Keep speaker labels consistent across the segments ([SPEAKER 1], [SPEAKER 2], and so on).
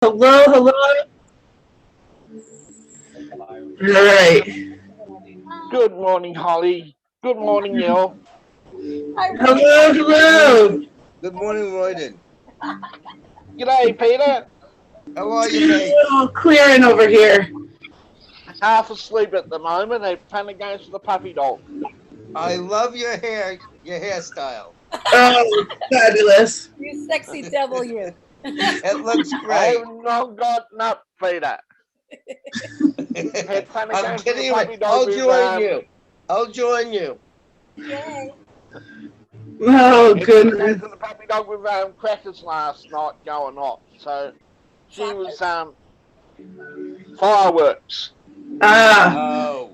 [SPEAKER 1] Hello, hello. All right.
[SPEAKER 2] Good morning, Holly. Good morning, Neil.
[SPEAKER 1] Hello,
[SPEAKER 3] Good
[SPEAKER 1] hello.
[SPEAKER 3] morning. Good morning, Royden.
[SPEAKER 2] G'day, Peter.
[SPEAKER 3] How are you, mate?
[SPEAKER 1] Oh, clearing over here.
[SPEAKER 2] Half asleep at the moment. They're playing games with the puppy dog.
[SPEAKER 3] I love your hair, your hairstyle.
[SPEAKER 1] Oh, fabulous.
[SPEAKER 4] You sexy devil, you.
[SPEAKER 3] It looks
[SPEAKER 2] I
[SPEAKER 3] great.
[SPEAKER 2] have not gotten up, Peter. They're playing
[SPEAKER 3] I'm
[SPEAKER 2] games with
[SPEAKER 3] kidding
[SPEAKER 2] the
[SPEAKER 3] you.
[SPEAKER 2] puppy dog.
[SPEAKER 3] I'll
[SPEAKER 2] with,
[SPEAKER 3] join you. I'll join you.
[SPEAKER 4] Yay.
[SPEAKER 1] Oh,
[SPEAKER 2] They're playing games
[SPEAKER 1] goodness.
[SPEAKER 2] with the puppy dog with crackers last night going off. So she was fireworks.
[SPEAKER 1] Ah.
[SPEAKER 3] Oh,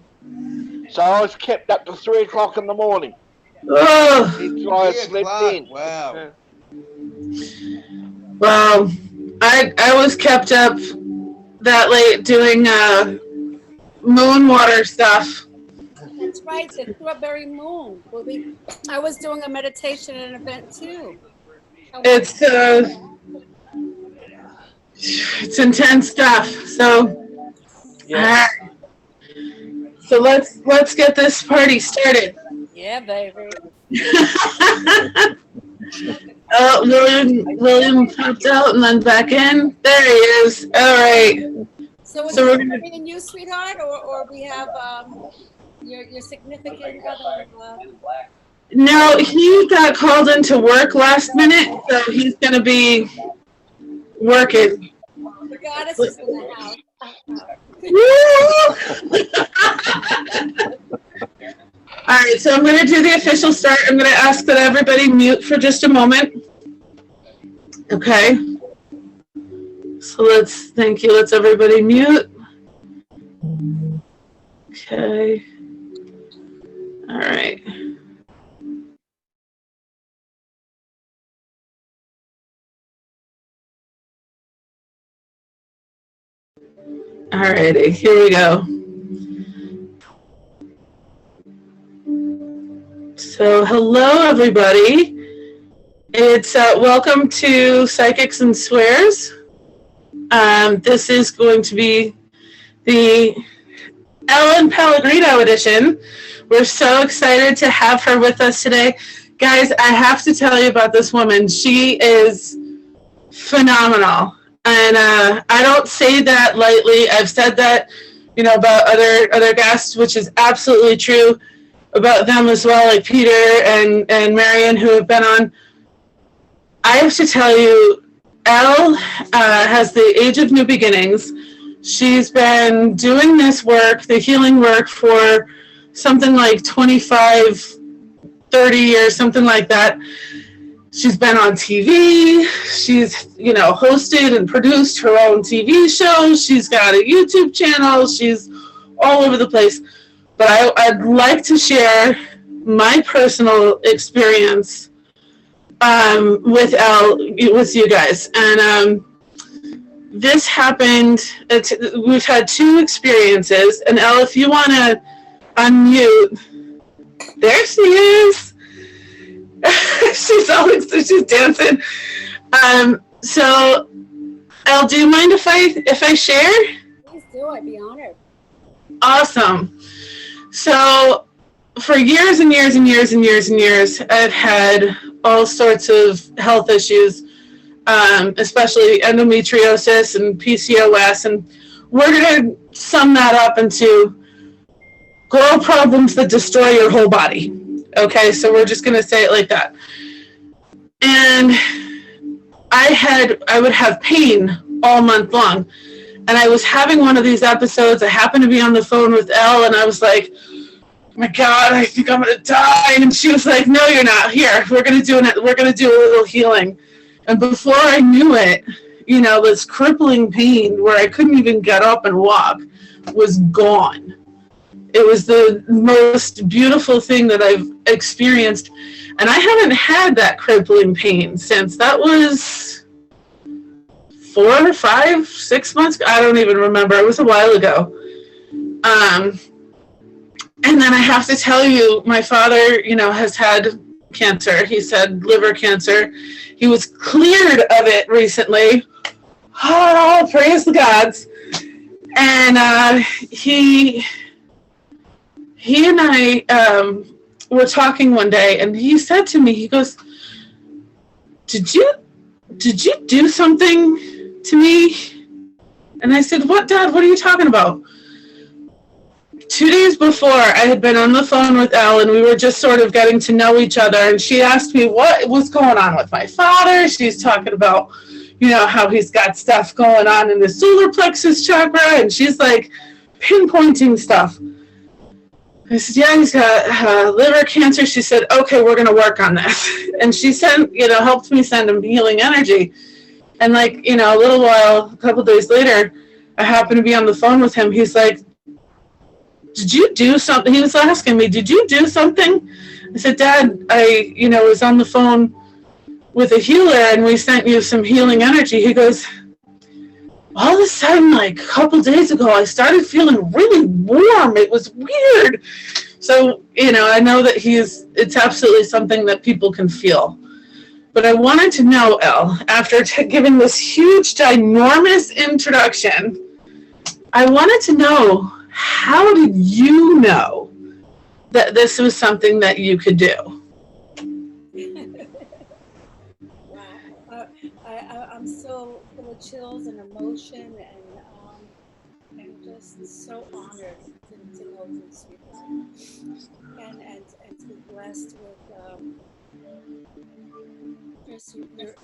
[SPEAKER 2] So I was kept up to 3 o'clock in the morning.
[SPEAKER 1] Oh,
[SPEAKER 2] Until I
[SPEAKER 3] 3
[SPEAKER 2] slept
[SPEAKER 3] o'clock.
[SPEAKER 2] in.
[SPEAKER 3] Wow.
[SPEAKER 1] well, I was kept up that late doing moon water stuff.
[SPEAKER 4] That's right, the strawberry moon. I was doing a meditation and an event too.
[SPEAKER 1] It's intense stuff. So,
[SPEAKER 2] Yeah.
[SPEAKER 1] so let's get this party started.
[SPEAKER 4] Yeah, baby.
[SPEAKER 1] Oh, William popped out and then back in. There he is. All right.
[SPEAKER 4] So it's
[SPEAKER 1] So we're gonna.
[SPEAKER 4] me and you, sweetheart, or we have your significant other.
[SPEAKER 1] No, he got called into work last minute, so he's gonna be working.
[SPEAKER 4] The goddess is in the house.
[SPEAKER 1] All right, so I'm gonna do the official start. I'm gonna ask that everybody mute for just a moment. Okay. So thank you. Let's everybody mute. Okay. All right. All righty, here we go. So hello, everybody. It's welcome to Psychics and Swears. This is going to be the Ellen Pellegrino edition. We're so excited to have her with us today. Guys, I have to tell you about this woman. She is phenomenal. And I don't say that lightly. I've said that, about other guests, which is absolutely true about them as well, like Peter and Marion, who have been on. I have to tell you, Elle has the age of new beginnings. She's been doing this work, the healing work, for something like 25, 30 years, something like that. She's been on TV. She's, hosted and produced her own TV shows. She's got a YouTube channel. She's all over the place. But I'd like to share my personal experience with Elle, with you guys. And this happened, we've had two experiences. And Elle, if you want to unmute, there she is. she's dancing. So, Elle, do you mind if I share?
[SPEAKER 4] Please do. I'd be honored.
[SPEAKER 1] Awesome. So, for years and years and years and years and years, I've had all sorts of health issues, especially endometriosis and PCOS, and we're going to sum that up into girl problems that destroy your whole body. Okay, so we're just going to say it like that. And I would have pain all month long. And I was having one of these episodes. I happened to be on the phone with Elle, and I was like, oh my God, I think I'm going to die. And she was like, no, you're not. Here, we're going to do a little healing. And before I knew it, this crippling pain where I couldn't even get up and walk was gone. It was the most beautiful thing that I've experienced. And I haven't had that crippling pain since. That was 4 or 5, 6 months ago. I don't even remember. It was a while ago. And then I have to tell you, my father, has had cancer. He's had liver cancer. He was cleared of it recently. Oh, praise the gods. And he and I were talking one day, and he said to me, he goes, did you do something to me? And I said, what, Dad? What are you talking about? 2 days before, I had been on the phone with Ellen. We were just sort of getting to know each other, and she asked me what was going on with my father. She's talking about, how he's got stuff going on in the solar plexus chakra, and she's like pinpointing stuff. I said, yeah, he's got liver cancer. She said, okay, we're going to work on this. And she sent, helped me send him healing energy. And a couple days later, I happened to be on the phone with him. He's like, did you do something? He was asking me, did you do something? I said, Dad, I, was on the phone with a healer and we sent you some healing energy. He goes, all of a sudden, like a couple days ago, I started feeling really warm. It was weird. So, I know that it's absolutely something that people can feel. But I wanted to know, Elle, after giving this huge, ginormous introduction, I wanted to know, how did you know that this was something that you could do?
[SPEAKER 4] Wow. I'm so full of chills and emotion and just so honored to know you, sweetheart, and to be blessed with just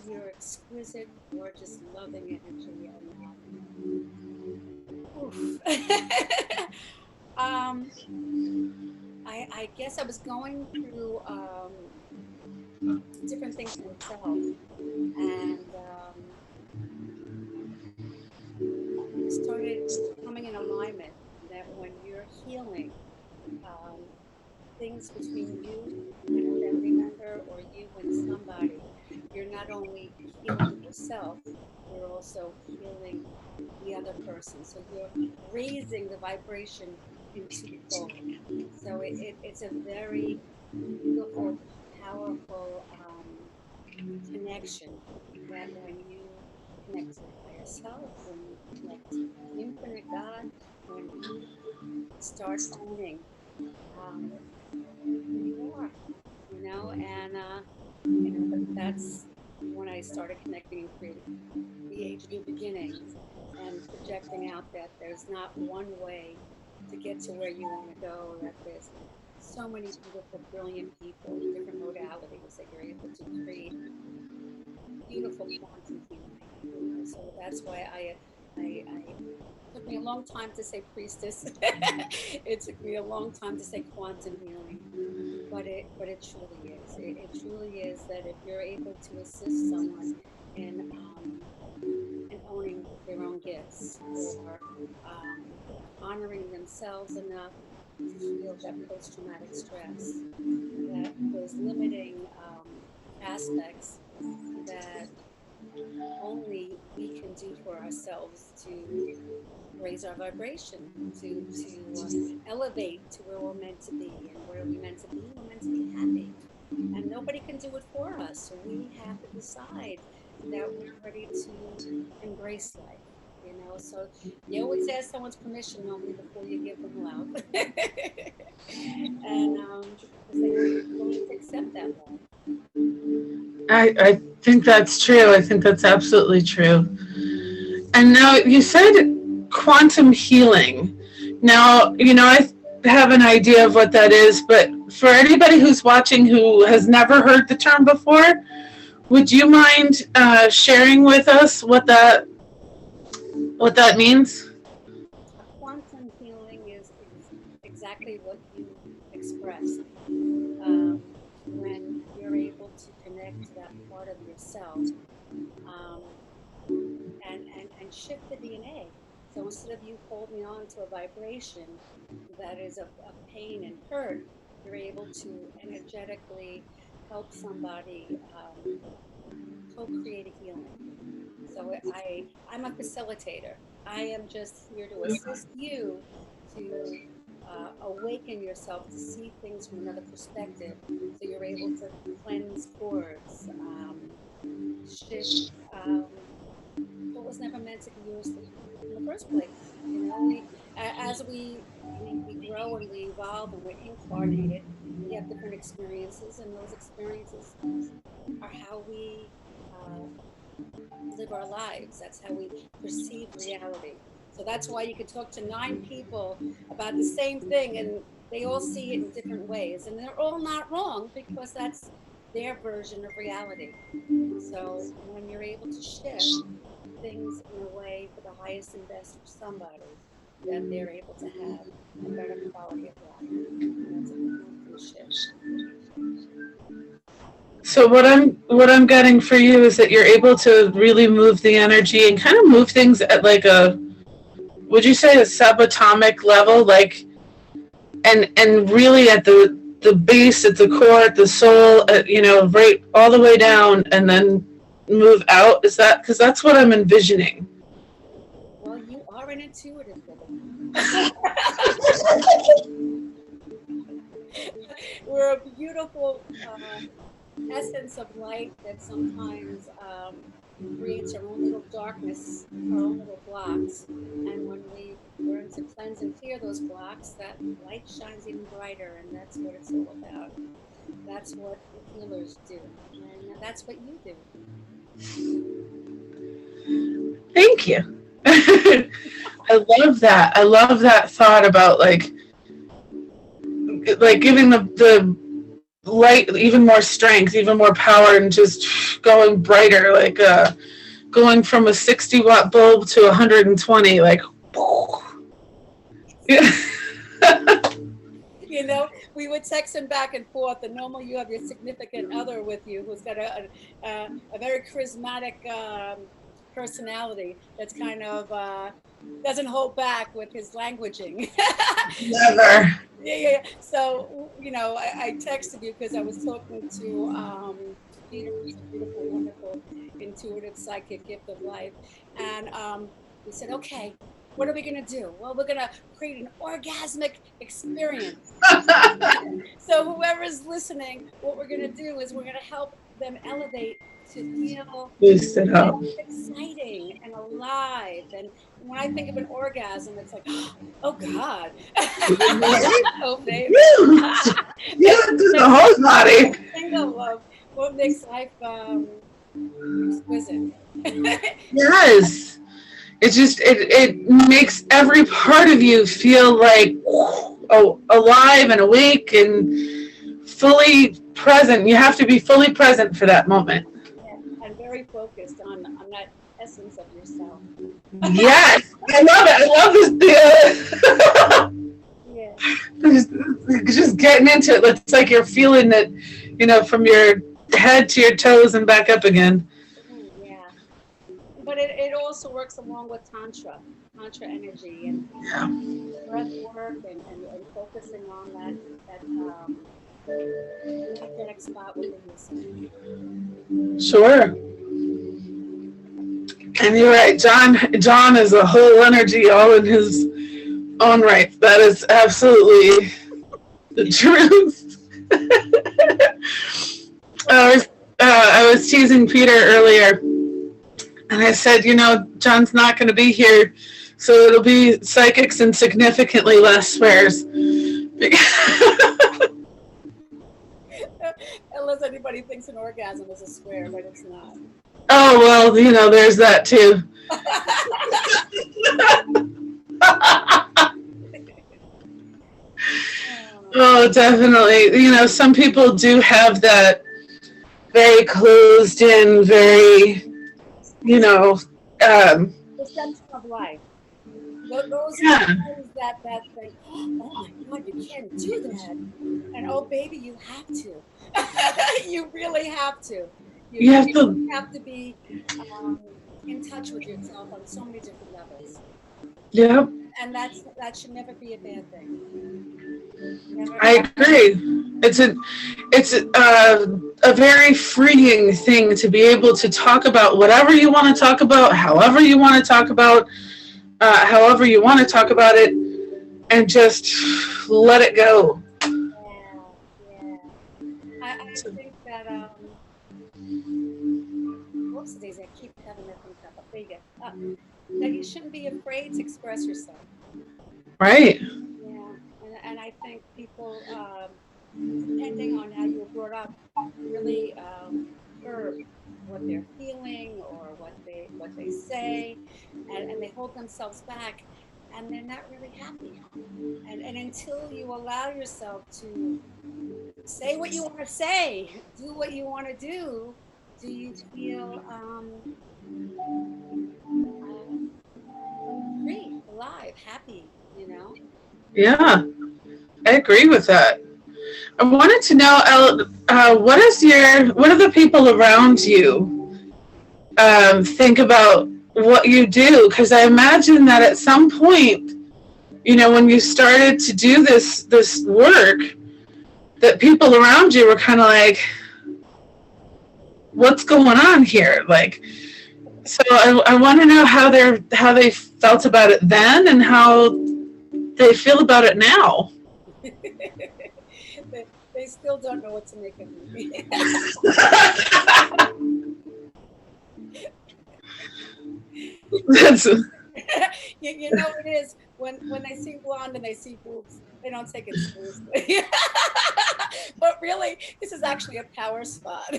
[SPEAKER 4] your exquisite, gorgeous, loving energy. And oof. um, I guess I was going through different things myself, and I started coming in alignment that when you're healing things between you and a family member or you and somebody, you're not only healing yourself, you're also healing the other person. So you're raising the vibration in twofold. So it's a very beautiful, powerful connection that when you connect to the higher self, when you connect to infinite God, when you start owning who you are, and that's when I started connecting and creating the Age New Beginnings and projecting out that there's not one way to get to where you want to go, that there's so many beautiful, brilliant people, different modalities that you're able to create beautiful quantum healing. So that's why I took me a long time to say priestess. It took me a long time to say quantum healing, but it truly is. It truly is that if you're able to assist someone in owning their own gifts or honoring themselves enough to heal that post-traumatic stress, that those limiting aspects that only we can do for ourselves to raise our vibration, to elevate to where we're meant to be. And where we're meant to be, we're meant to be happy. And nobody can do it for us. So we have to decide that we're ready to embrace life. So you always ask someone's permission normally before you give them love, and because they have to be willing to accept that love.
[SPEAKER 1] I think that's true. I think that's absolutely true. And now you said quantum healing. Now, I have an idea of what that is, but for anybody who's watching who has never heard the term before, would you mind sharing with us what that means?
[SPEAKER 4] A quantum healing is exactly what you expressed. When you're able to connect to that part of yourself um, and shift the DNA. So instead of you holding on to a vibration that is of pain and hurt, you're able to energetically help somebody co-create a healing. So I'm a facilitator. I am just here to assist you to awaken yourself to see things from another perspective. So you're able to cleanse cords, shift was never meant to be yours in the first place. You know, as we grow and we evolve and we're incarnated, we have different experiences, and those experiences are how we live our lives. That's how we perceive reality. So that's why you could talk to 9 people about the same thing, and they all see it in different ways, and they're all not wrong because that's their version of reality. So when you're able to shift things in a way for the highest and best for somebody, then they're able to have a better quality of life. And that's a constant shift.
[SPEAKER 1] So what I'm getting for you is that you're able to really move the energy and kind of move things at like a, would you say, a subatomic level, like, and really at the base, at the core, at the soul, you know, right all the way down, and then move out. Is that, because that's what I'm envisioning?
[SPEAKER 4] Well, you are an intuitive woman. We're a beautiful essence of light that sometimes creates our own little darkness, our own little blocks. And when we learn to cleanse and clear those blocks, that light shines even brighter. And that's what it's all about. That's what the healers do. And that's what you do.
[SPEAKER 1] Thank you. I love that. I love that thought about like giving the light even more strength, even more power, and just going brighter, like going from a 60-watt bulb to 120, like. Yeah.
[SPEAKER 4] You know, we would text him back and forth, and normally you have your significant other with you who's got a very charismatic personality that's kind of doesn't hold back with his languaging.
[SPEAKER 1] Never.
[SPEAKER 4] Yeah. So, you know, I texted you because I was talking to Peter, who's a beautiful, wonderful, intuitive, psychic gift of life. And we said, okay, what are we going to do? Well, we're going to create an orgasmic experience. So whoever's listening, what we're going to do is we're going to help them elevate to feel exciting and alive. And when I think of an orgasm, it's like, oh God. Oh, baby.
[SPEAKER 1] Yeah, the whole body.
[SPEAKER 4] Single of what makes life exquisite.
[SPEAKER 1] Yes. It just it makes every part of you feel like alive and awake and fully present. You have to be fully present for that moment.
[SPEAKER 4] Yeah, and very focused on that essence of yourself.
[SPEAKER 1] Yes, I love it. I love this. Yeah. Just getting into it. It's like you're feeling it, you know, from your head to your toes and back up again.
[SPEAKER 4] Yeah. But it also works along with tantra energy and breath work and focusing on that energetic spot within yourself.
[SPEAKER 1] Sure. And you're right, John is a whole energy all in his own right. That is absolutely the truth. I was teasing Peter earlier, and I said, you know, John's not going to be here, so it'll be psychics and significantly less swears.
[SPEAKER 4] Unless anybody thinks an orgasm is a swear, but it's not.
[SPEAKER 1] Oh, well, you know, there's that too. Oh, definitely. You know, some people do have that very closed in, very, you know,
[SPEAKER 4] the center of life. Those
[SPEAKER 1] yeah.
[SPEAKER 4] things that think, oh my God, you can't do that. And oh, baby, you have to. You really have to. You have to be in touch with yourself on so many different levels.
[SPEAKER 1] Yeah.
[SPEAKER 4] And that should never be a bad thing.
[SPEAKER 1] I agree. It's a very freeing thing to be able to talk about whatever you want to talk about, however you want to talk about, however you want to talk about it, and just let it go.
[SPEAKER 4] Yeah. I think that whoops, days I keep having that thing up. There you go. that you shouldn't be afraid to express yourself.
[SPEAKER 1] Right.
[SPEAKER 4] Yeah, and I think people, depending on how you were brought up, really curb what they're feeling or what they say, and they hold themselves back, and they're not really happy. And until you allow yourself to say what you want to say, do what you want to do you feel uh, free, alive, happy? You know?
[SPEAKER 1] Yeah, I agree with that. I wanted to know, what do the people around you think about what you do? Because I imagine that at some point, when you started to do this work, that people around you were kind of like, "What's going on here?" Like, so I want to know how they felt about it then and how they feel about it now.
[SPEAKER 4] They still don't know what to make of me.
[SPEAKER 1] That's
[SPEAKER 4] You know it is when they see blonde and they see boobs, they don't take it seriously. But really, this is actually a power spot.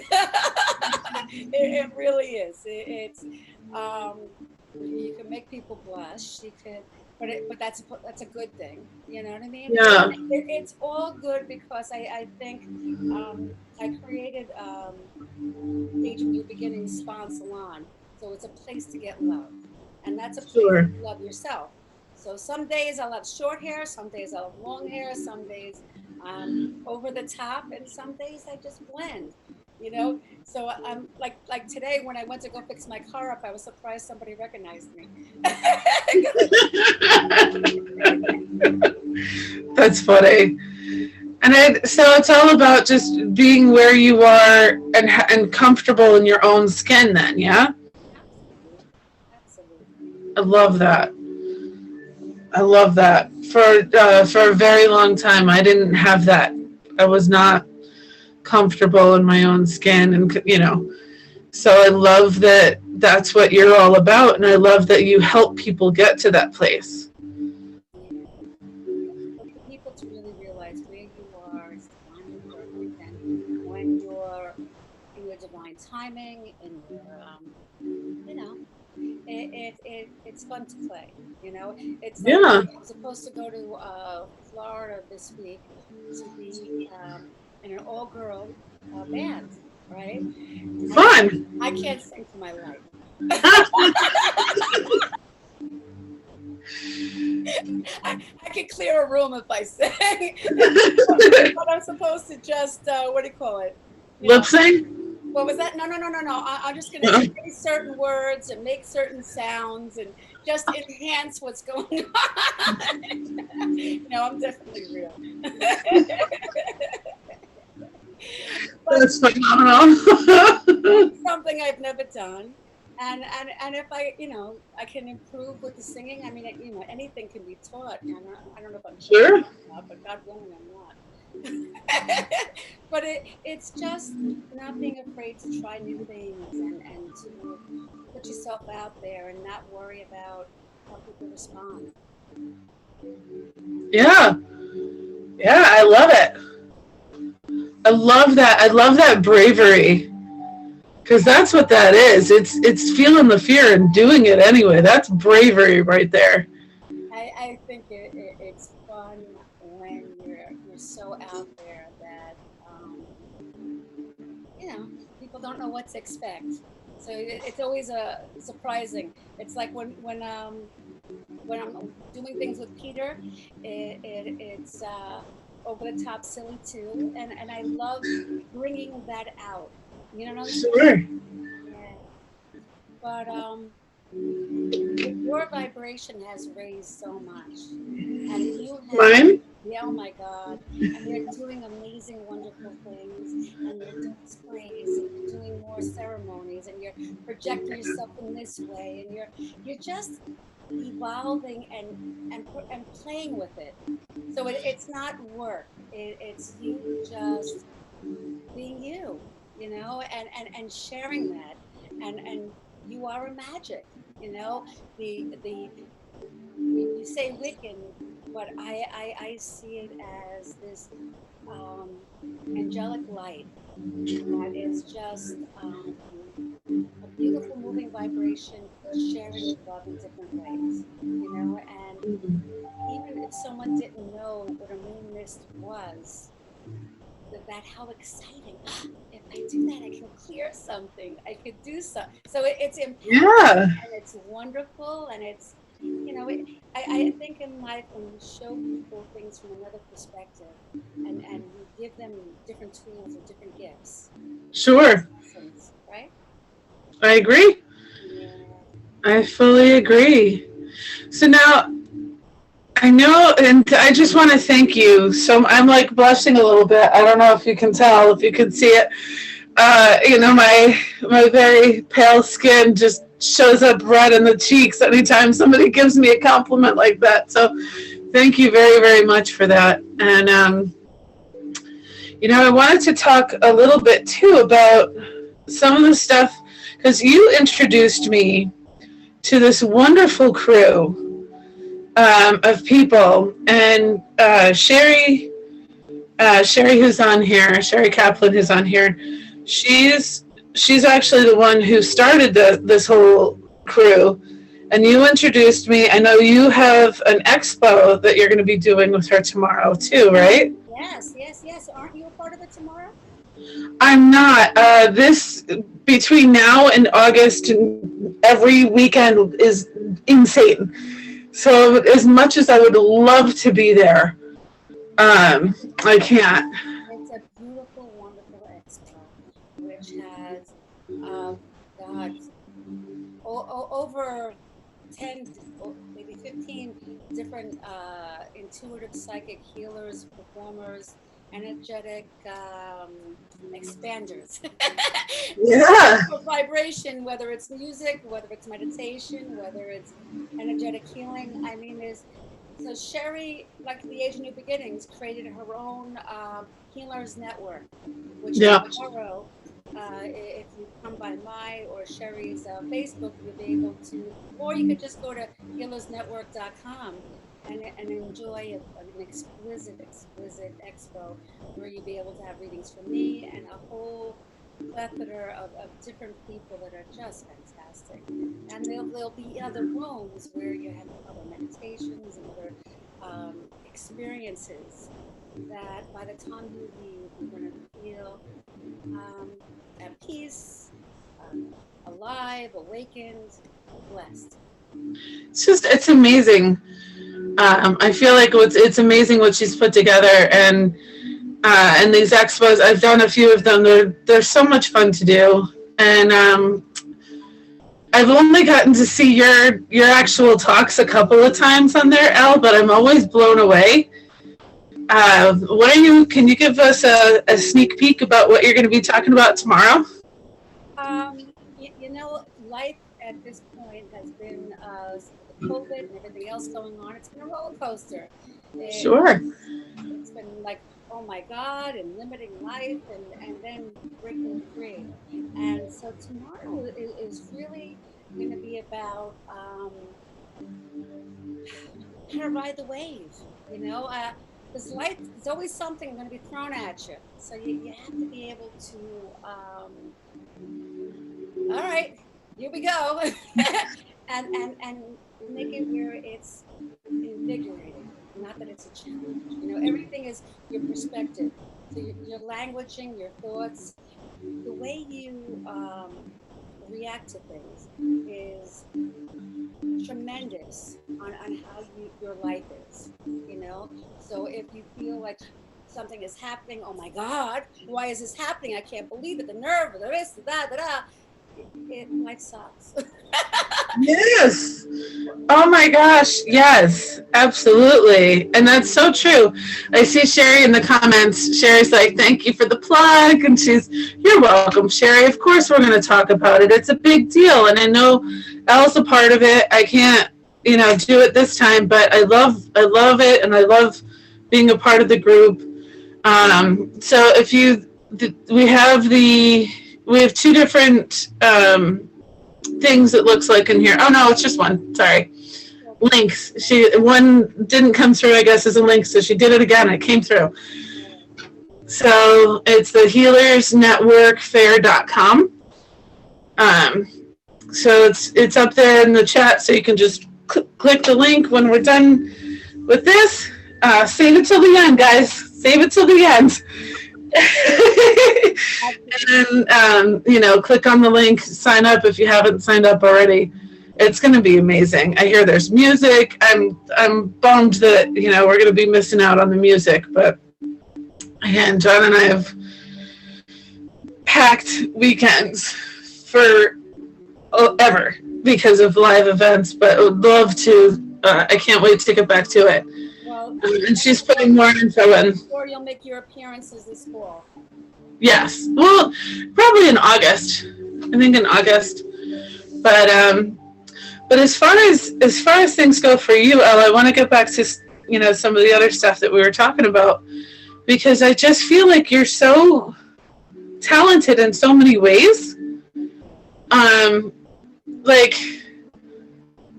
[SPEAKER 4] It really is. It's you can make people blush. You can, but that's a good thing. You know what I mean?
[SPEAKER 1] yeah,
[SPEAKER 4] It's all good because I think I created Age of New Beginnings Spa and Salon, so it's a place to get love, and that's a place
[SPEAKER 1] sure.
[SPEAKER 4] to love yourself. So some days I'll have short hair, some days I'll have long hair, some days over the top, and some days I just blend. You know, so I'm like today when I went to go fix my car up, I was surprised somebody recognized me.
[SPEAKER 1] That's funny. So it's all about just being where you are and comfortable in your own skin. Then, yeah,
[SPEAKER 4] Absolutely, absolutely.
[SPEAKER 1] I love that. I love that. For a very long time, I didn't have that. I was not comfortable in my own skin, and so I love that that's what you're all about, and I love that you help people get to that place.
[SPEAKER 4] Yeah. But for people to really realize where you are is divinely perfect, and when you're in your divine timing, in your you know, it's fun to play. You know, it's like
[SPEAKER 1] Yeah,
[SPEAKER 4] I'm supposed to go to Florida this week to be in an all-girl band, right? I
[SPEAKER 1] fun.
[SPEAKER 4] I can't sing for my life. I could clear a room if I sang, but I'm supposed to just what do you call it? You know,
[SPEAKER 1] Lip sync.
[SPEAKER 4] what was that? No. I'm just going to say certain words and make certain sounds and just enhance what's going on. No, I'm definitely real. But
[SPEAKER 1] That's phenomenal.
[SPEAKER 4] it's something I've never done. And if I, I can improve with the singing. I mean, anything can be taught. And I don't know if I'm taught
[SPEAKER 1] Sure.
[SPEAKER 4] or not, but God willing, I'm not. But it's just not being afraid to try new things and to put yourself out there and not worry about how people respond.
[SPEAKER 1] Yeah. Yeah, I love it. I love that. I love that bravery because that's what that is. It's feeling the fear and doing it anyway. That's bravery right there.
[SPEAKER 4] I think it's fun when you're so out there that you know people don't know what to expect. So it's always surprising. It's like when I'm doing things with Peter, it's over the top silly too, and I love bringing that out. You know what I'm saying?
[SPEAKER 1] Sure.
[SPEAKER 4] Yeah. But your vibration has raised so much, and you have,
[SPEAKER 1] Mine?
[SPEAKER 4] yeah, oh my God, and you're doing amazing, wonderful things, and you're doing displays, and you're doing more ceremonies, and you're projecting yourself in this way, and you're just evolving and playing with it. So it's not work. It's you just being you, and sharing that, and you are a magic. You know, you say Wiccan, but I see it as this um, angelic light that is just a beautiful moving vibration, sharing love in different ways. You know, and even if someone didn't know what a moon mist was, that how exciting. If I do that, I can clear something. I could do so. So it's empowering
[SPEAKER 1] Yeah,
[SPEAKER 4] and it's wonderful and it's, I think in life when we show people things from another perspective and we give them different tools or different gifts,
[SPEAKER 1] sure.
[SPEAKER 4] lessons, right?
[SPEAKER 1] I agree.
[SPEAKER 4] Yeah.
[SPEAKER 1] I fully agree. So now I know, and I just want to thank you. So I'm like blushing a little bit. I don't know if you can tell, if you can see it. My very pale skin just shows up red in the cheeks anytime somebody gives me a compliment like that. So thank you very, very much for that. And I wanted to talk a little bit too about some of the stuff because you introduced me to this wonderful crew of people, and Sherry, who's on here, Sherry Kaplan, who's on here, she's actually the one who started this whole crew. And you introduced me. I know you have an expo that you're going to be doing with her tomorrow too, right?
[SPEAKER 4] Yes, yes, yes. Aren't you a part of it tomorrow?
[SPEAKER 1] I'm not. This between now and August, every weekend is insane. So as much as I would love to be there, I can't.
[SPEAKER 4] It's a beautiful, wonderful expo, which has, uh, God, over 10, maybe 15 different intuitive psychic healers, performers, energetic expanders. So
[SPEAKER 1] Yeah.
[SPEAKER 4] for vibration, whether it's music, whether it's meditation, whether it's energetic healing, I mean, there's so Sherry, like the Age of New Beginnings, created her own healers network, which
[SPEAKER 1] Yeah.
[SPEAKER 4] tomorrow, if you come by my or Sherry's Facebook, you'll be able to, or you could just go to healersnetwork.com and enjoy an exquisite expo where you'll be able to have readings from me and a whole plethora of different people that are just fantastic. And there'll be other rooms where you have other meditations and other experiences that by the time you leave, you're going to feel um, at peace, alive, awakened, blessed.
[SPEAKER 1] It's amazing. I feel like it's amazing what she's put together, and these expos. I've done a few of them. They're so much fun to do, and I've only gotten to see your actual talks a couple of times on there, Elle, but I'm always blown away. What are you? Can you give us a sneak peek about what you're going to be talking about tomorrow?
[SPEAKER 4] Life at this point has been with the COVID and everything else going on. It's been a roller coaster.
[SPEAKER 1] Sure.
[SPEAKER 4] It's been like, oh my God, and limiting life, and then breaking free. And so tomorrow is really going to be about how to ride the wave. Because life, there's always something going to be thrown at you. So you have to be able to, all right, here we go, and make it where it's invigorating, not that it's a challenge. Everything is your perspective. So your languaging, your thoughts, the way you react to things is tremendous on how your life is. So if you feel like something is happening, oh my God, why is this happening? I can't believe it. The nerve, the this, the that, life sucks.
[SPEAKER 1] Yes. Oh my gosh. Yes, absolutely. And that's so true. I see Sherry in the comments. Sherry's like, thank you for the plug. And you're welcome, Sherry. Of course, we're going to talk about it. It's a big deal. And I know Elle's a part of it. I can't, do it this time, but I love it. And I love being a part of the group. So we have two different things it looks like in here. Oh no, it's just one. Sorry. Links. One didn't come through, I guess, as a link, so she did it again. It came through. So it's the healersnetworkfair.com. So it's up there in the chat, so you can just click the link when we're done with this. Save it till the end, guys. Save it till the end. And then, click on the link, sign up if you haven't signed up already. It's going to be amazing. I hear there's music. I'm bummed that, we're going to be missing out on the music, but again, John and I have packed weekends for ever because of live events, but I would love to. I can't wait to get back to it.
[SPEAKER 4] Well,
[SPEAKER 1] And she's putting more info in.
[SPEAKER 4] or you'll make your appearances this fall.
[SPEAKER 1] Yes. Well, probably in August. I think in August. But as far as things go for you, Elle, I want to get back to some of the other stuff that we were talking about, because I just feel like you're so talented in so many ways. Like,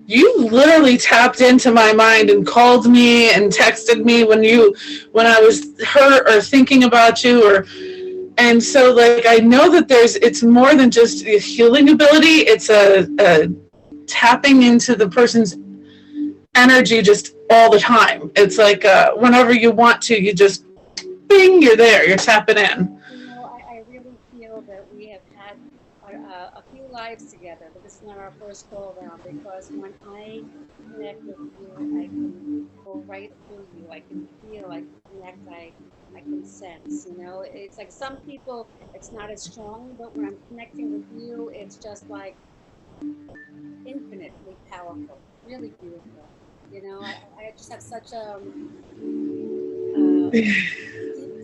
[SPEAKER 1] you literally tapped into my mind and called me and texted me when I was hurt or thinking about you, and so like I know that it's more than just a healing ability. It's a tapping into the person's energy just all the time. It's like whenever you want to, you just bing, you're there, you're tapping in.
[SPEAKER 4] I really feel that we have had a few lives together, but this is not our first go around, because when I connect with you, I can go right through you. I can feel, I can connect, I can sense, It's like some people, it's not as strong, but when I'm connecting with you, it's just like infinitely powerful, really beautiful. I just have such a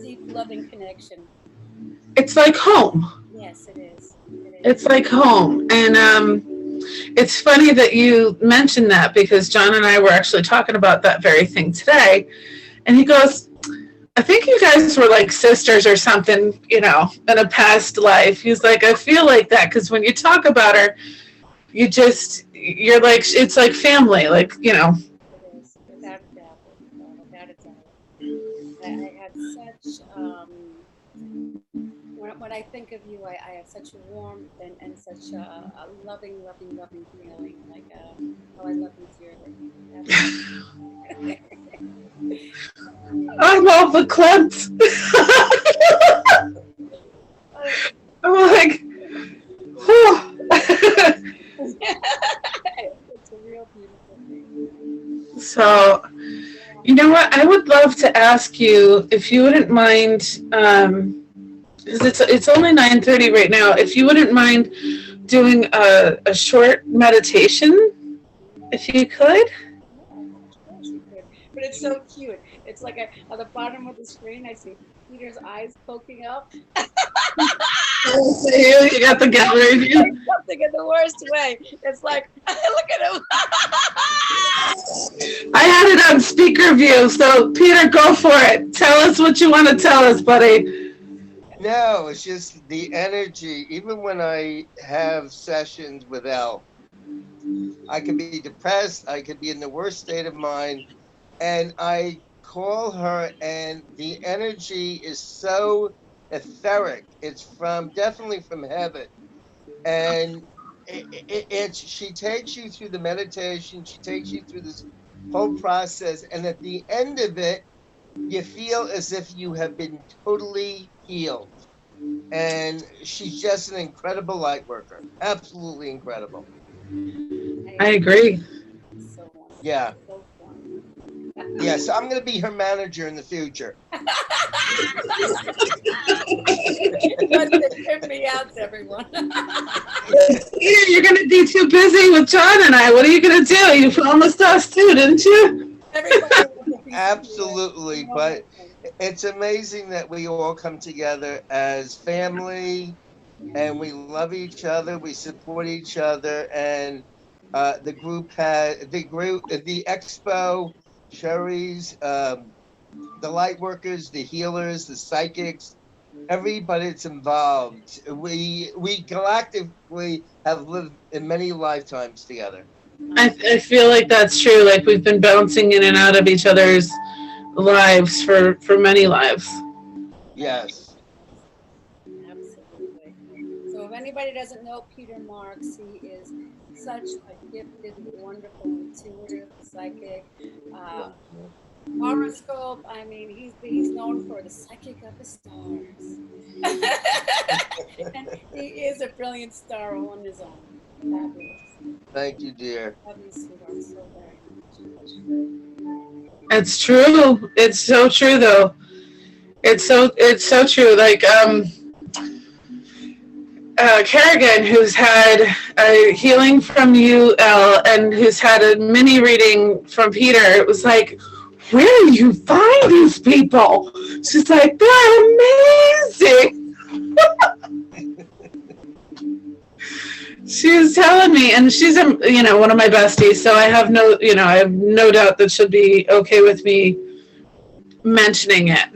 [SPEAKER 4] deep, loving connection.
[SPEAKER 1] It's like home.
[SPEAKER 4] Yes, it is.
[SPEAKER 1] It's like home. And it's funny that you mentioned that, because John and I were actually talking about that very thing today. And he goes, I think you guys were like sisters or something, in a past life. He's like, I feel like that, because when you talk about her, you're like, it's like family, like,
[SPEAKER 4] It is, without a doubt. Without a doubt. I have such, when I think of you, I have such warmth and such a loving feeling. Like, I love you dearly.
[SPEAKER 1] I love the clips. I'm like, whew.
[SPEAKER 4] It's a real beautiful thing.
[SPEAKER 1] So, you know what? I would love to ask you if you wouldn't mind, because it's only 9:30 right now. If you wouldn't mind doing a short meditation, if you could.
[SPEAKER 4] But it's so cute. It's like at the bottom of the screen, I see Peter's eyes poking up.
[SPEAKER 1] You got the gallery view.
[SPEAKER 4] Something in the worst way. It's like, look at him.
[SPEAKER 1] I had it on speaker view, so Peter, go for it. Tell us what you want to tell us, buddy.
[SPEAKER 3] No, it's just the energy. Even when I have sessions with Elle, I could be depressed. I could be in the worst state of mind. And I call her, and the energy is so etheric. It's definitely from heaven. And she takes you through the meditation. She takes you through this whole process. And at the end of it, you feel as if you have been totally healed. And she's just an incredible light worker. Absolutely incredible.
[SPEAKER 1] I agree.
[SPEAKER 4] So wonderful.
[SPEAKER 3] Yeah.
[SPEAKER 4] So fun.
[SPEAKER 3] Yeah, so I'm going to be her manager in the future.
[SPEAKER 4] Trip me out, everyone.
[SPEAKER 1] You're going to be too busy with John and I. What are you going to do? You promised us too, didn't you?
[SPEAKER 3] Absolutely, but it's amazing that we all come together as family, and we love each other, we support each other, and the expo, Sherry's, the light workers, the healers, the psychics, everybody that's involved. We collectively have lived in many lifetimes together.
[SPEAKER 1] I feel like that's true. Like we've been bouncing in and out of each other's lives for many lives.
[SPEAKER 3] Yes.
[SPEAKER 4] Absolutely. So if anybody doesn't know Peter Marks, he is such a gifted, wonderful, intuitive, psychic, uh, horoscope. I mean, he's known for the psychic of the stars. And he is a brilliant star all on his own. Fabulous.
[SPEAKER 3] Thank you, dear.
[SPEAKER 4] Love you, sweetheart, so very much.
[SPEAKER 1] It's true. It's so true though. It's so true. Like Kerrigan, who's had a healing from you, Elle, and who's had a mini reading from Peter. It was like, where do you find these people? She's like, they're amazing. She was telling me, and she's one of my besties, so I have no doubt that she'll be okay with me mentioning it.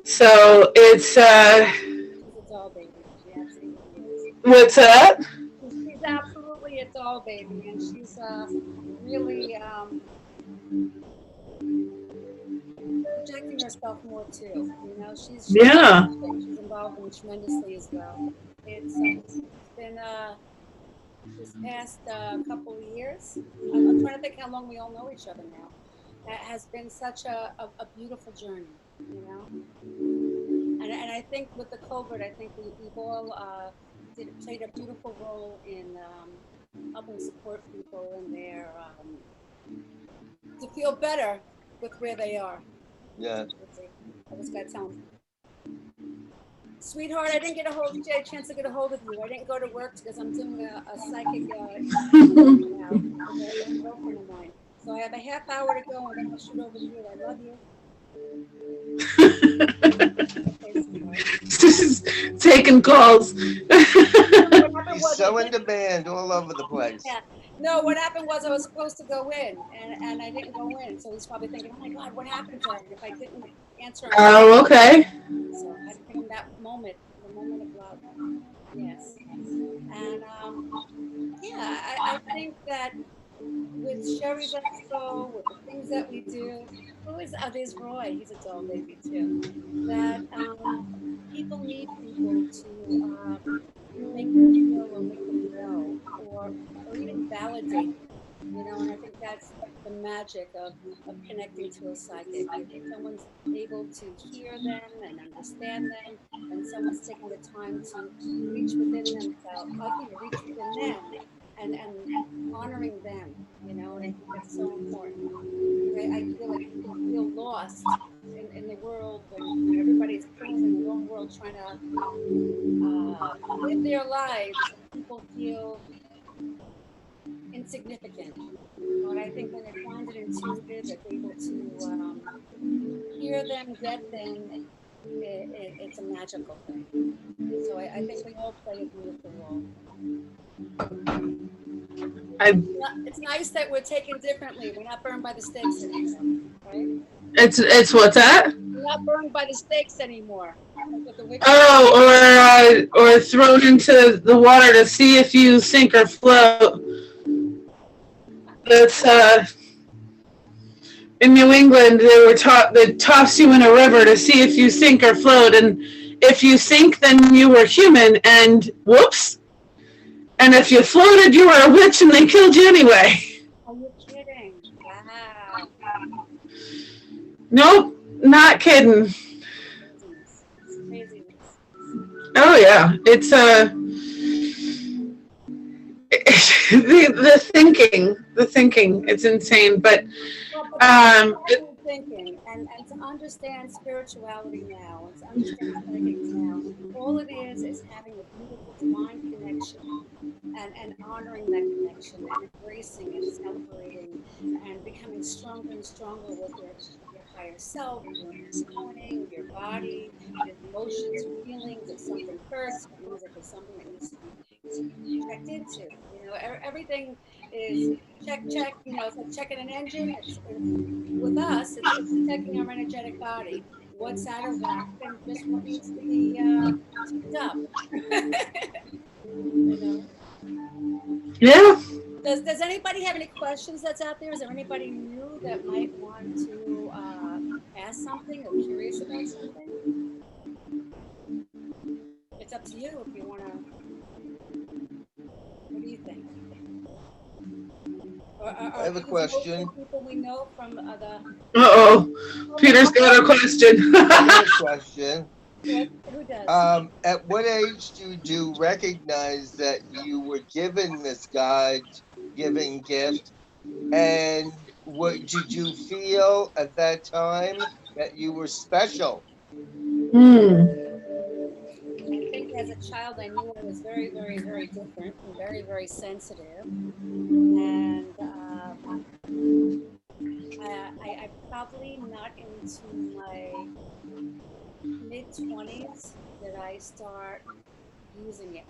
[SPEAKER 1] So it's
[SPEAKER 4] all baby. She absolutely is.
[SPEAKER 1] What's that?
[SPEAKER 4] She's absolutely a doll baby, and she's really projecting herself more too. You know, she's involved in tremendously as well. It's been this past couple of years. I'm trying to think how long we all know each other now. That has been such a beautiful journey, you know. And I think with the COVID, I think we've all played a beautiful role in helping support people in their to feel better with where they are.
[SPEAKER 3] Yeah.
[SPEAKER 4] I just got to tell them, sweetheart, I didn't get a chance to get a hold of you. I didn't go to work because I'm doing a psychic now with a girlfriend of mine. So I have a half hour to go, and then I'll shoot over to you. I love you.
[SPEAKER 1] She's taking calls.
[SPEAKER 3] He's so in demand all over the place.
[SPEAKER 4] Yeah. No, what happened was I was supposed to go in, and I didn't go in. So he's probably thinking, oh my God, what happened to her if I didn't answer him?
[SPEAKER 1] Oh, okay.
[SPEAKER 4] So I had to give him that moment, the moment of love. Yes. And I think that with Sherry's Expo, with the things that we do, there's Roy, he's a doll baby too, that people need people to make them feel or make them know or even validate them, you know, and I think that's the magic of connecting to a psychic. If someone's able to hear them and understand them, and someone's taking the time to reach within themselves, reach within them and honoring them, you know, and I think that's so important. I feel like people feel lost in the world when everybody's pulling in the wrong world trying to live their lives, and people feel insignificant. But I think when they find it intuitive, they're able to hear them, get them, it's a magical thing. So I think we all play a beautiful role. It's nice that we're taken differently. We're not burned by the stakes anymore, right?
[SPEAKER 1] It's what's that?
[SPEAKER 4] We're not burned by the stakes anymore.
[SPEAKER 1] Oh, or thrown into the water to see if you sink or float. That's in New England. They toss you in a river to see if you sink or float, and if you sink, then you were human, and whoops. And if you floated, you were a witch, and they killed you anyway.
[SPEAKER 4] Are you kidding? Wow.
[SPEAKER 1] Nope, not kidding.
[SPEAKER 4] Craziness.
[SPEAKER 1] Oh yeah, it's the thinking. It's insane, but
[SPEAKER 4] thinking and to understand spirituality now and to understand psychics now, all it is having a beautiful divine connection and honoring that connection and embracing and celebrating and becoming stronger and stronger with your higher self, your knowing, your body, your emotions, your feelings. If something hurts, it means that there's something that needs to be checked into. You know, everything is check. You know, it's like checking an engine. With us, it's checking our energetic body. what's out of whack and just what needs to be tipped up. You know.
[SPEAKER 1] Yeah.
[SPEAKER 4] Does anybody have any questions that's out there? Is there anybody new that might want to ask something or curious about something? It's up to you if you want to. What do you think? Or
[SPEAKER 3] I
[SPEAKER 4] are
[SPEAKER 3] have a
[SPEAKER 4] these mostly
[SPEAKER 3] question.
[SPEAKER 4] people we know from the?
[SPEAKER 1] Uh-oh. Peter's got a question.
[SPEAKER 3] I got a question.
[SPEAKER 4] Who does?
[SPEAKER 3] At what age do you recognize that you were given this God-given gift? And what did you feel at that time that you were special?
[SPEAKER 1] Hmm.
[SPEAKER 4] I think as a child, I knew I was very, very, very different and very, very sensitive. And I probably not into my mid 20s that I start using it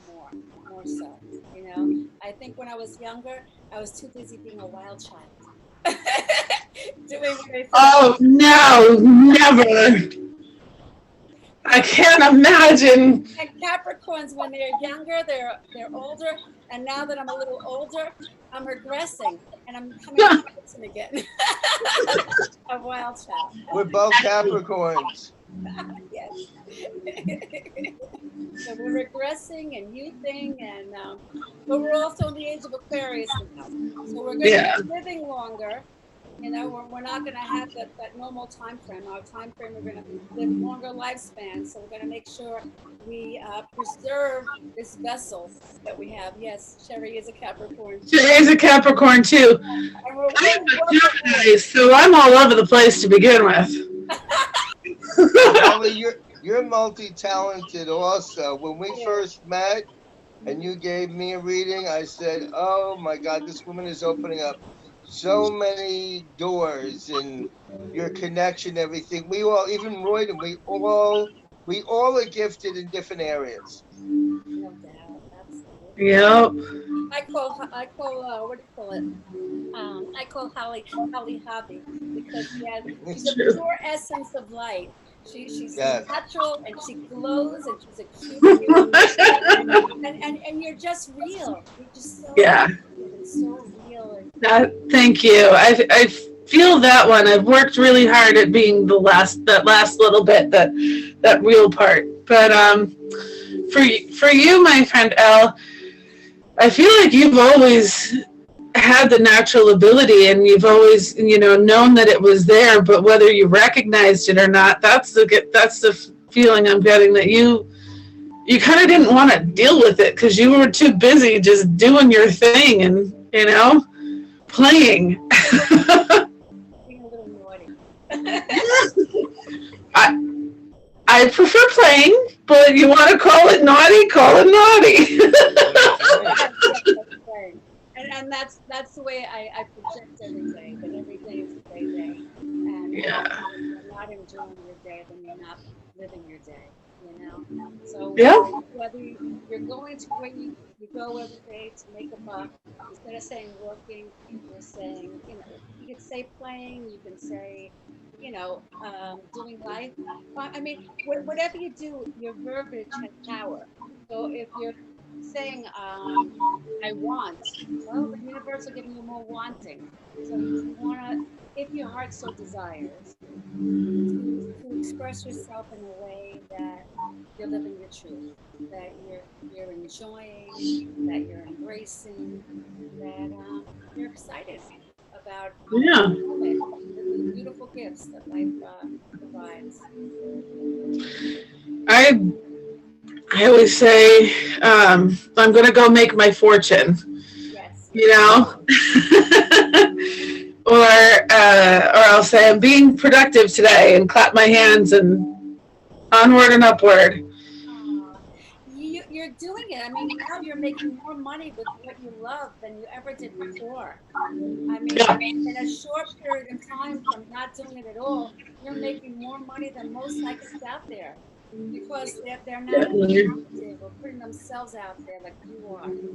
[SPEAKER 4] more so. You know, I think when I was younger, I was too busy being a wild child, doing what I thought.
[SPEAKER 1] Oh, no, never. I can't imagine.
[SPEAKER 4] And Capricorns, when they're younger, they're older, and now that I'm a little older, I'm regressing and I'm becoming a person again, a wild child.
[SPEAKER 3] We're both Capricorns.
[SPEAKER 4] Yes. So we're regressing and youthing, and but we're also in the age of Aquarius now. So we're going to be
[SPEAKER 1] Yeah.
[SPEAKER 4] living longer. You know, we're not going to have that normal time frame. Our time frame, we're going to live longer lifespans. So we're going to make sure we preserve this vessel that we have. Yes, Sherry is a Capricorn too.
[SPEAKER 1] Today's a Capricorn, too.
[SPEAKER 4] And we're
[SPEAKER 1] I'm
[SPEAKER 4] really
[SPEAKER 1] a
[SPEAKER 4] welcome.
[SPEAKER 1] Gemini, so I'm all over the place to begin with.
[SPEAKER 3] Ellie, you're multi-talented also. When we
[SPEAKER 4] Yeah.
[SPEAKER 3] first met and you gave me a reading, I said, "Oh my God, this woman is opening up so many doors and your connection, everything." We all, even Royden, we all are gifted in different areas.
[SPEAKER 4] No doubt. Absolutely.
[SPEAKER 1] Yep.
[SPEAKER 4] I call what do you call it? I call Holly Hobby because she's
[SPEAKER 1] That's
[SPEAKER 4] a
[SPEAKER 1] true.
[SPEAKER 4] pure essence of light. She's
[SPEAKER 3] Yes.
[SPEAKER 4] natural and she glows and she's a cutie, and you're just real. You're just so
[SPEAKER 1] Yeah.
[SPEAKER 4] positive and so real and
[SPEAKER 1] Thank you. I feel that one. I've worked really hard at being that last little bit, that real part. But for you, my friend Elle, I feel like you've always had the natural ability, and you've always, known that it was there. But whether you recognized it or not, that's the feeling I'm getting, that you kind of didn't want to deal with it because you were too busy just doing your thing and playing.
[SPEAKER 4] being a little naughty.
[SPEAKER 1] I I prefer playing, but you want to call it naughty, call it naughty.
[SPEAKER 4] That's right. And that's the way I project every day. That every day is a payday, and
[SPEAKER 1] Yeah.
[SPEAKER 4] if you're not enjoying your day, then you're not living your day. You know. So
[SPEAKER 1] Yeah.
[SPEAKER 4] whether you're going to where you go every day to make a buck, instead of saying working, you're saying you could say playing, you can say doing life. I mean, whatever you do, your verbiage has power. So if you're saying I want, well, the universe will give you more wanting. So you want to, if your heart so desires, to express yourself in a way that you're living your truth, that you're enjoying, that you're embracing, that you're excited about
[SPEAKER 1] Yeah.
[SPEAKER 4] the moment, the beautiful gifts that life provides.
[SPEAKER 1] I I always say, I'm gonna go make my fortune.
[SPEAKER 4] Yes,
[SPEAKER 1] You
[SPEAKER 4] yes.
[SPEAKER 1] know. Or I'll say I'm being productive today and clap my hands and onward and upward.
[SPEAKER 4] You're doing it. I mean, now you're making more money with what you love than you ever did before. I mean,
[SPEAKER 1] Yeah.
[SPEAKER 4] in a short period of time from not doing it at all, you're making more money than most psychics out there because they're not as
[SPEAKER 1] Definitely.
[SPEAKER 4] active or putting themselves out there like you are. You're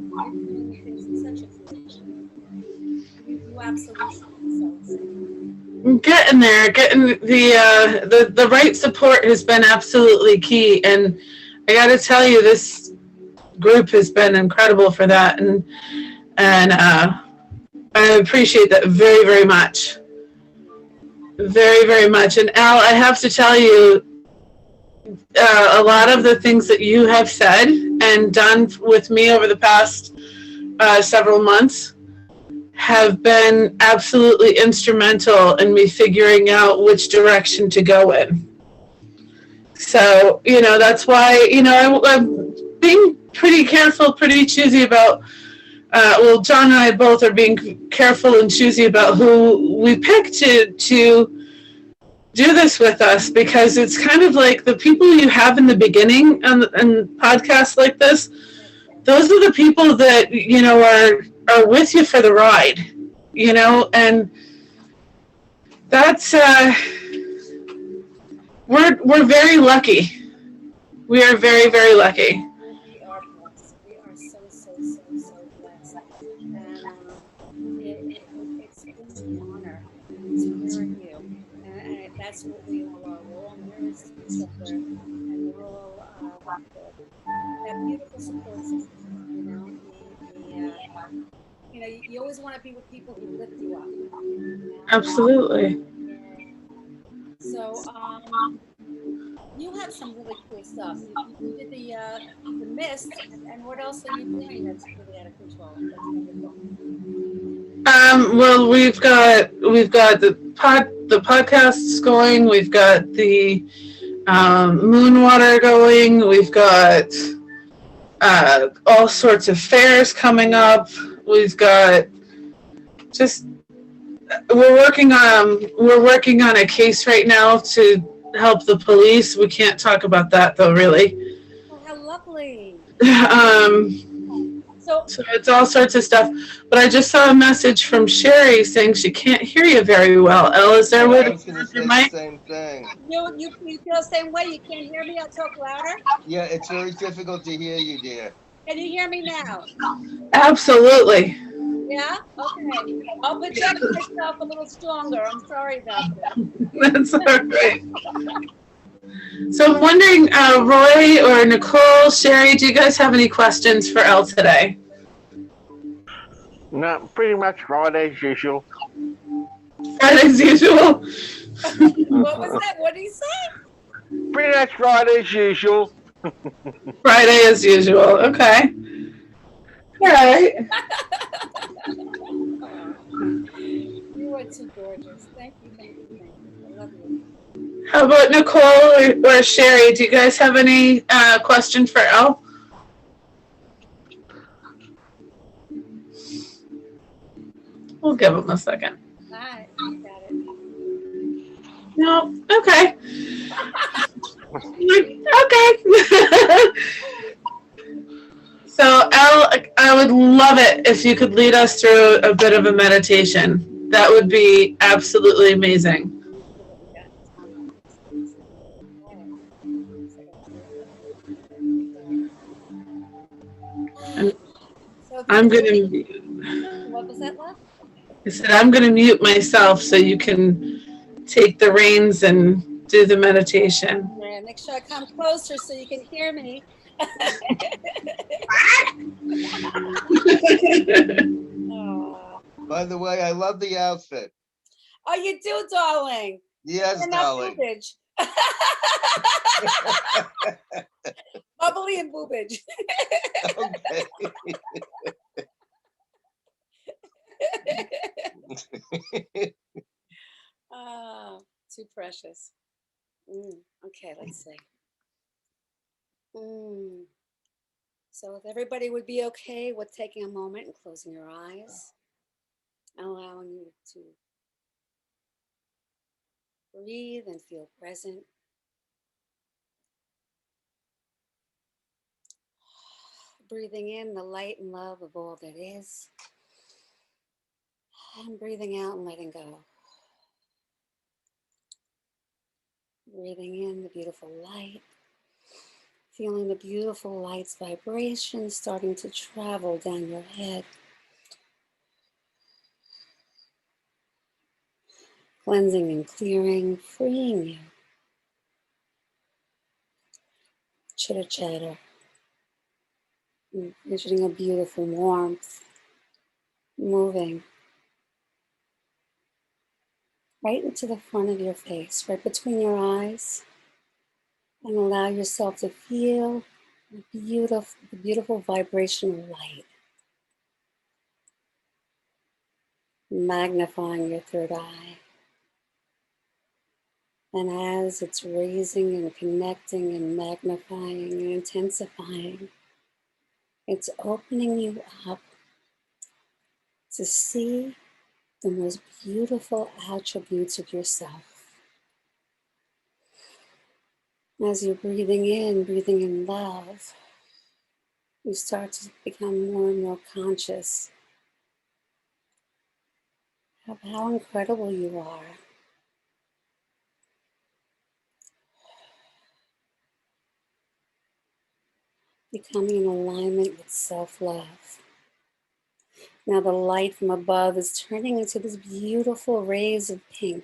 [SPEAKER 4] doing things in such a beautiful way. You absolutely excel.
[SPEAKER 1] getting there. Getting the right support has been absolutely key, and I got to tell you, this group has been incredible for that, and I appreciate that very, very much. Very, very much. And Al, I have to tell you, a lot of the things that you have said and done with me over the past several months have been absolutely instrumental in me figuring out which direction to go in. So, that's why, I'm being pretty careful, pretty choosy about, John and I both are being careful and choosy about who we pick to do this with us, because it's kind of like the people you have in the beginning and podcasts like this, those are the people that, are with you for the ride, and that's, we're very lucky. We are very, very lucky.
[SPEAKER 4] We are blessed. We are so, so, so, so blessed. And it's been an honor to mirror you. And that's what we all are. We're all mirrors to each other. And we're all that beautiful support system. You always want to be with people who lift you up.
[SPEAKER 1] Absolutely.
[SPEAKER 4] Yeah. So, you had some really cool stuff. You did the mist, and what else are you doing that's really out of control? That's wonderful.
[SPEAKER 1] Well, we've got the podcasts going. We've got the moon water going. We've got all sorts of fairs coming up. We've got just we're working on a case right now to help the police. We can't talk about that though, really.
[SPEAKER 4] Oh, how lovely!
[SPEAKER 1] So
[SPEAKER 4] So
[SPEAKER 1] it's all sorts of stuff. But I just saw a message from Sherry saying she can't hear you very well. Elle, is there a way
[SPEAKER 3] Yeah, I
[SPEAKER 1] to
[SPEAKER 3] was going to
[SPEAKER 1] your
[SPEAKER 3] say the
[SPEAKER 1] mic?
[SPEAKER 3] same thing.
[SPEAKER 4] you feel the same way. You can't hear me. I'll talk louder.
[SPEAKER 3] Yeah, it's very difficult to hear you, dear.
[SPEAKER 4] Can you hear me now?
[SPEAKER 1] Absolutely.
[SPEAKER 4] Yeah. Okay. I'll project myself a little stronger. I'm sorry about that.
[SPEAKER 1] That's all right. So I'm wondering, Roy or Nicole, Sherry, do you guys have any questions for Elle today?
[SPEAKER 2] No, pretty much right as usual.
[SPEAKER 1] Right as usual.
[SPEAKER 4] What was that? What did he say?
[SPEAKER 2] Pretty much right as usual.
[SPEAKER 1] Friday as usual. Okay. All right.
[SPEAKER 4] You are too gorgeous. Thank you, thank you, thank you. I love you.
[SPEAKER 1] How about Nicole or Sherry? Do you guys have any question for Elle? We'll give them a second.
[SPEAKER 4] All right, you got it.
[SPEAKER 1] No. Okay. Okay. So, Elle, I would love it if you could lead us through a bit of a meditation. That would be absolutely amazing.
[SPEAKER 4] So
[SPEAKER 1] I'm going to.
[SPEAKER 4] what was that, love?
[SPEAKER 1] I said I'm going to mute myself so you can take the reins and do the meditation.
[SPEAKER 4] Yeah, make sure I come closer so you can hear me. Oh.
[SPEAKER 3] By the way, I love the outfit.
[SPEAKER 4] Oh, you do, darling.
[SPEAKER 3] Yes,
[SPEAKER 4] And
[SPEAKER 3] darling.
[SPEAKER 4] boobage. Bubbly and boobage.
[SPEAKER 3] Okay.
[SPEAKER 4] Oh, too precious. Okay, let's see. So if everybody would be okay with taking a moment and closing your eyes, allowing you to breathe and feel present. Breathing in the light and love of all that is. And breathing out and letting go. Breathing in the beautiful light. Feeling the beautiful light's vibration starting to travel down your head. cleansing and clearing, freeing you. Chitter chatter, envisioning a beautiful warmth, moving right into the front of your face, right between your eyes, and allow yourself to feel the beautiful vibrational light, magnifying your third eye. And as it's raising and connecting and magnifying and intensifying, it's opening you up to see the most beautiful attributes of yourself. As you're breathing in love, you start to become more and more conscious of how incredible you are. Becoming in alignment with self-love. Now the light from above is turning into this beautiful rays of pink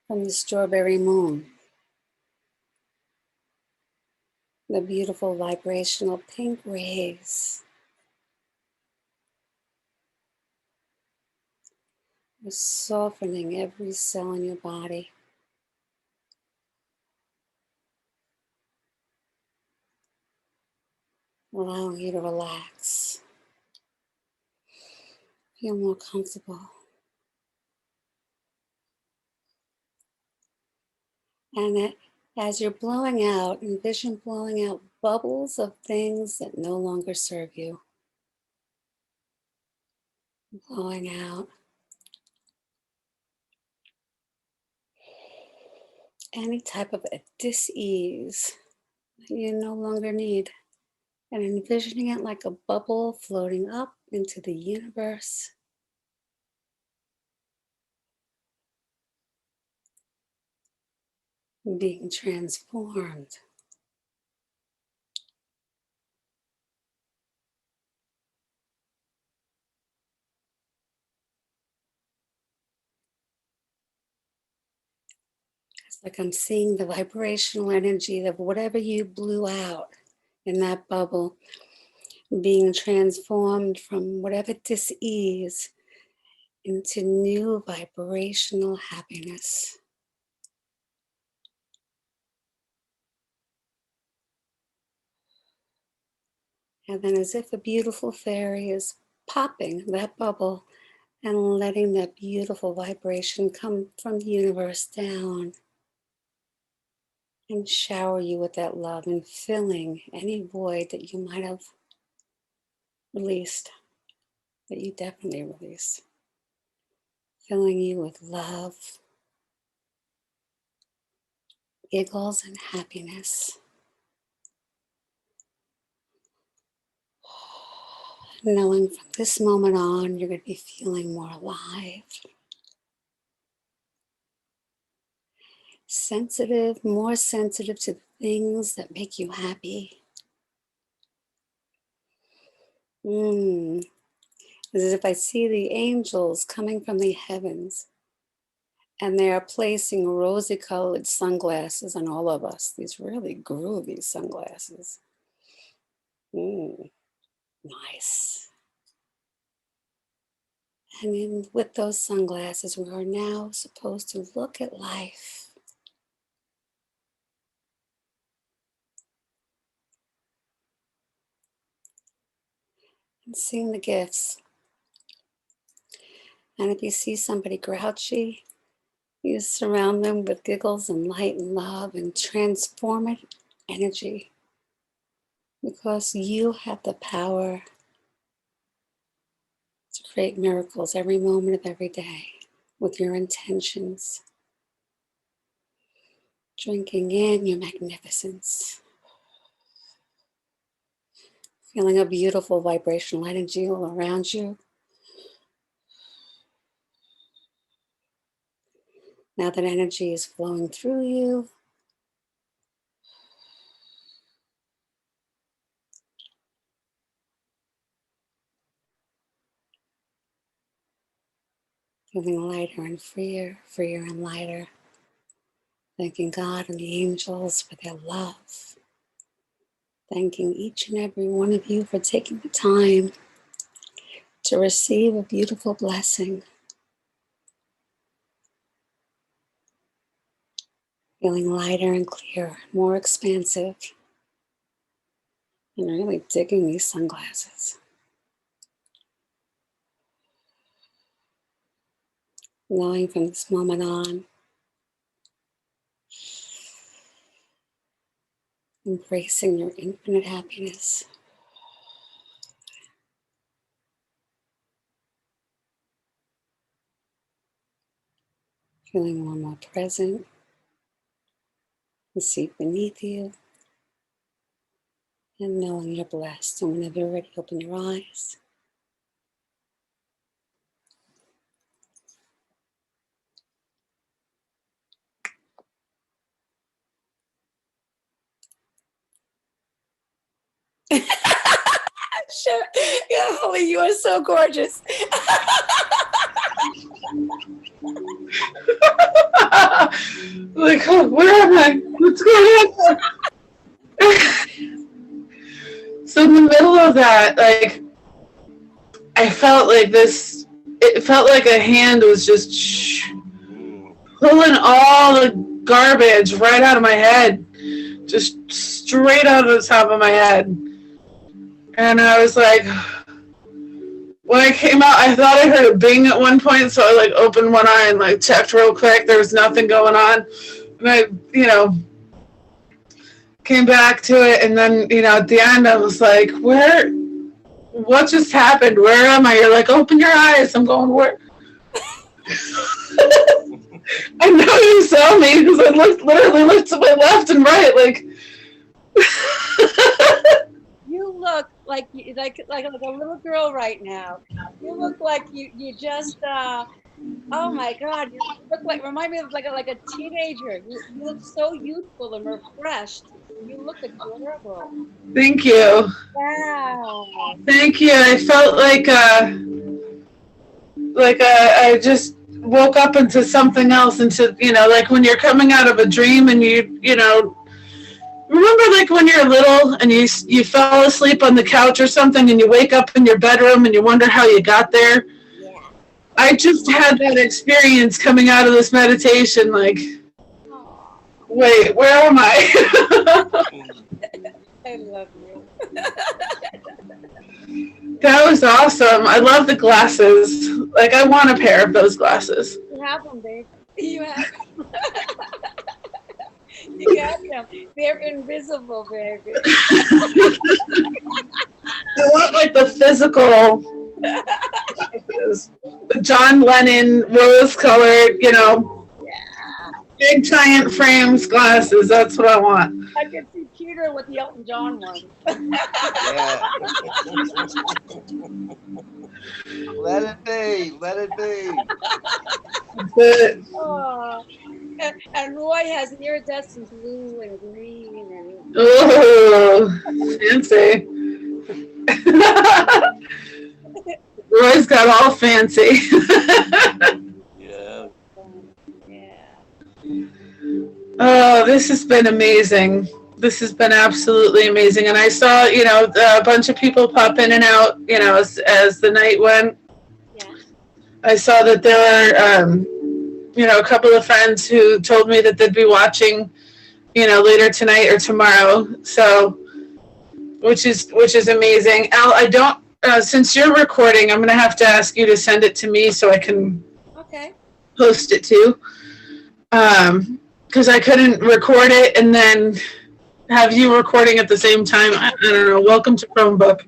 [SPEAKER 4] from the strawberry moon. The beautiful vibrational pink rays are softening every cell in your body, allowing you to relax, feel more comfortable. And as you're blowing out, envision blowing out bubbles of things that no longer serve you. Blowing out any type of a dis-ease that you no longer need. And envisioning it like a bubble floating up into the universe. Being transformed. It's like I'm seeing the vibrational energy of whatever you blew out in that bubble being transformed from whatever dis-ease into new vibrational happiness. And then as if a beautiful fairy is popping that bubble and letting that beautiful vibration come from the universe down and shower you with that love and filling any void that you might have released, that you definitely released. Filling you with love, giggles, and happiness. Knowing from this moment on, you're going to be feeling more alive, sensitive, more sensitive to the things that make you happy. As if I see the angels coming from the heavens, and they are placing rosy colored sunglasses on all of us, these really groovy sunglasses. Nice. And with those sunglasses, we are now supposed to look at life and seeing the gifts. And if you see somebody grouchy, you surround them with giggles and light and love and transformative energy, because you have the power to create miracles every moment of every day with your intentions. Drinking in your magnificence. Feeling a beautiful vibrational energy all around you. Now that energy is flowing through you, Feeling lighter and freer, freer and lighter. Thanking God and the angels for their love. Thanking each and every one of you for taking the time to receive a beautiful blessing. Feeling lighter and clearer, more expansive. And really digging these sunglasses. Knowing from this moment on, embracing your infinite happiness. Feeling more and more present. The seat beneath you. And knowing you're blessed. And whenever you're ready, open your eyes. Sure. Yeah, Holly, you are so gorgeous.
[SPEAKER 1] Like, oh, where am I? What's going on? So in the middle of that, like, I felt like this, it felt like a hand was just pulling all the garbage right out of my head, just straight out of the top of my head. And I was like, when I came out, I thought I heard a bing at one point, so I like opened one eye and like checked real quick. There was nothing going on. And I, came back to it, and then, at the end I was like, what just happened? Where am I? You're like, open your eyes. I'm going, where? I know you saw me because I literally looked to my left and right, like.
[SPEAKER 4] You look like a little girl right now. You look like you just oh my God! You look like, remind me of like a teenager. You look so youthful and refreshed. You look adorable.
[SPEAKER 1] Thank you.
[SPEAKER 4] Wow.
[SPEAKER 1] Thank you. I felt like I just woke up into something else, into, like when you're coming out of a dream and remember like when you're little and you fell asleep on the couch or something and you wake up in your bedroom and you wonder how you got there?
[SPEAKER 4] Yeah.
[SPEAKER 1] I just had that experience coming out of this meditation, like, wait, where am I?
[SPEAKER 4] I love you.
[SPEAKER 1] That was awesome. I love the glasses. Like, I want a pair of those glasses.
[SPEAKER 4] You have them, babe. You have them. You got them. They're invisible, baby.
[SPEAKER 1] I want like the physical, the John Lennon rose-colored, big giant frames glasses. That's what I want.
[SPEAKER 4] I could see Peter with the Elton John one.
[SPEAKER 3] Yeah. Let it be. Let it be.
[SPEAKER 1] But,
[SPEAKER 4] Oh. And Roy has iridescent blue and green and
[SPEAKER 1] oh, fancy. Roy's got all fancy.
[SPEAKER 3] Yeah.
[SPEAKER 1] Oh, this has been amazing. This has been absolutely amazing. And I saw, a bunch of people pop in and out, as the night went.
[SPEAKER 4] Yeah.
[SPEAKER 1] I saw that there are, a couple of friends who told me that they'd be watching, later tonight or tomorrow. So, which is amazing. Al, I don't, since you're recording, I'm going to have to ask you to send it to me so I can post it too. Because I couldn't record it and then have you recording at the same time. I don't know. Welcome to Chromebook,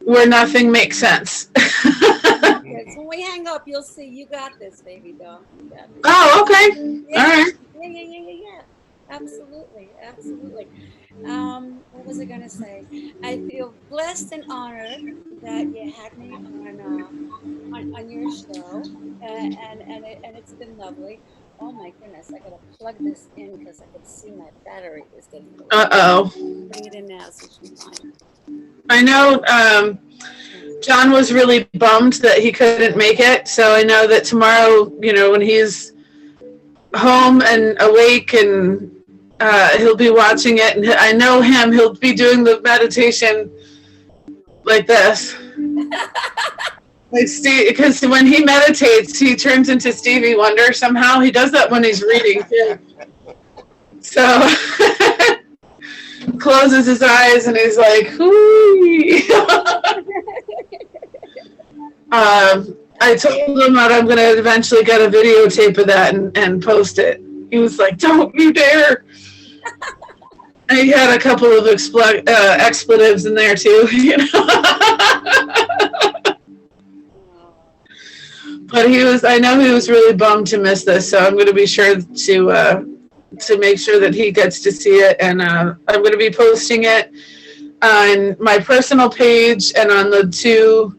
[SPEAKER 1] where nothing makes sense.
[SPEAKER 4] So when we hang up, you'll see. You got this, baby doll.
[SPEAKER 1] Oh, okay.
[SPEAKER 4] Yeah.
[SPEAKER 1] All right.
[SPEAKER 4] Yeah. Absolutely. What was I gonna say? I feel blessed and honored that you had me on your show, and it's been lovely. Oh my goodness, I gotta plug this in because I could see my battery was getting low.
[SPEAKER 1] Uh-oh.
[SPEAKER 4] Putting it in now so it should be fine.
[SPEAKER 1] I know John was really bummed that he couldn't make it. So I know that tomorrow, when he's home and awake and he'll be watching it. And I know him, he'll be doing the meditation like this. Like Steve, because when he meditates, he turns into Stevie Wonder somehow. He does that when he's reading too. So closes his eyes and he's like, "Hoo." I told him that I'm going to eventually get a videotape of that and post it. He was like, "Don't you dare!" And he had a couple of expletives in there too, But I know he was really bummed to miss this, so I'm going to be sure to make sure that he gets to see it, and I'm going to be posting it on my personal page and on the two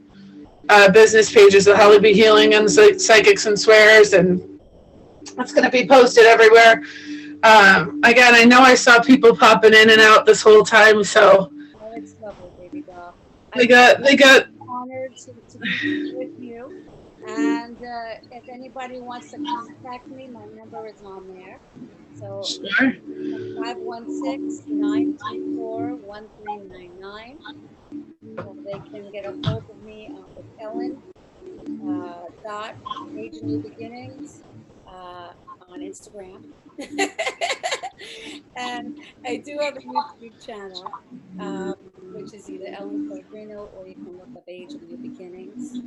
[SPEAKER 1] business pages, the Holly Be Healing and Psychics and Swears, and it's going to be posted everywhere. Again, I know I saw people popping in and out this whole time, so
[SPEAKER 4] Oh, it's lovely, baby doll.
[SPEAKER 1] they got
[SPEAKER 4] I'm honored to be with you. And if anybody wants to contact me, my number is on there. So
[SPEAKER 1] sure.
[SPEAKER 4] 516-934-1399. Or they can get a hold of me with Ellen dot Age of New Beginnings on Instagram. And I do have a YouTube channel, which is either Ellen Pellegrino or you can look up Age of New Beginnings.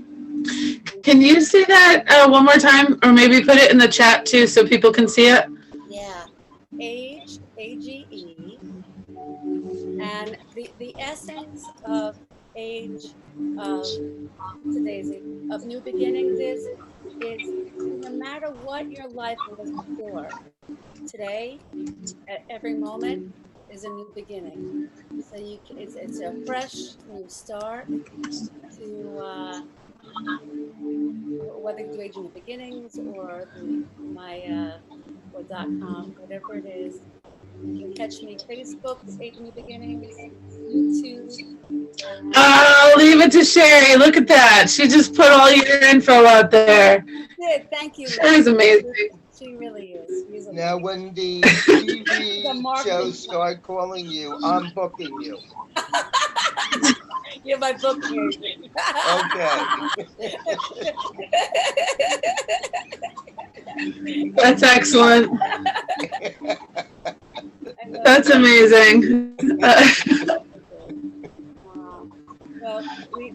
[SPEAKER 1] Can you say that one more time, or maybe put it in the chat too, so people can see it?
[SPEAKER 4] Yeah, Age, AGE, and the essence of Age of of New Beginnings is no matter what your life was before, today, at every moment, is a new beginning. So it's a fresh new start to whether you do Age of New Beginnings or my or .com, whatever it is. You can catch me Facebook, Age of New Beginnings, YouTube.
[SPEAKER 1] I'll leave it to Sherry. Look at that. She just put all your info out there.
[SPEAKER 4] Good, thank you.
[SPEAKER 1] Sherry's amazing.
[SPEAKER 4] She really is. She's
[SPEAKER 3] Now, when the TV shows start calling you, I'm booking you.
[SPEAKER 4] You're my booking agent.
[SPEAKER 3] Okay.
[SPEAKER 1] That's excellent. That's amazing.
[SPEAKER 4] Well,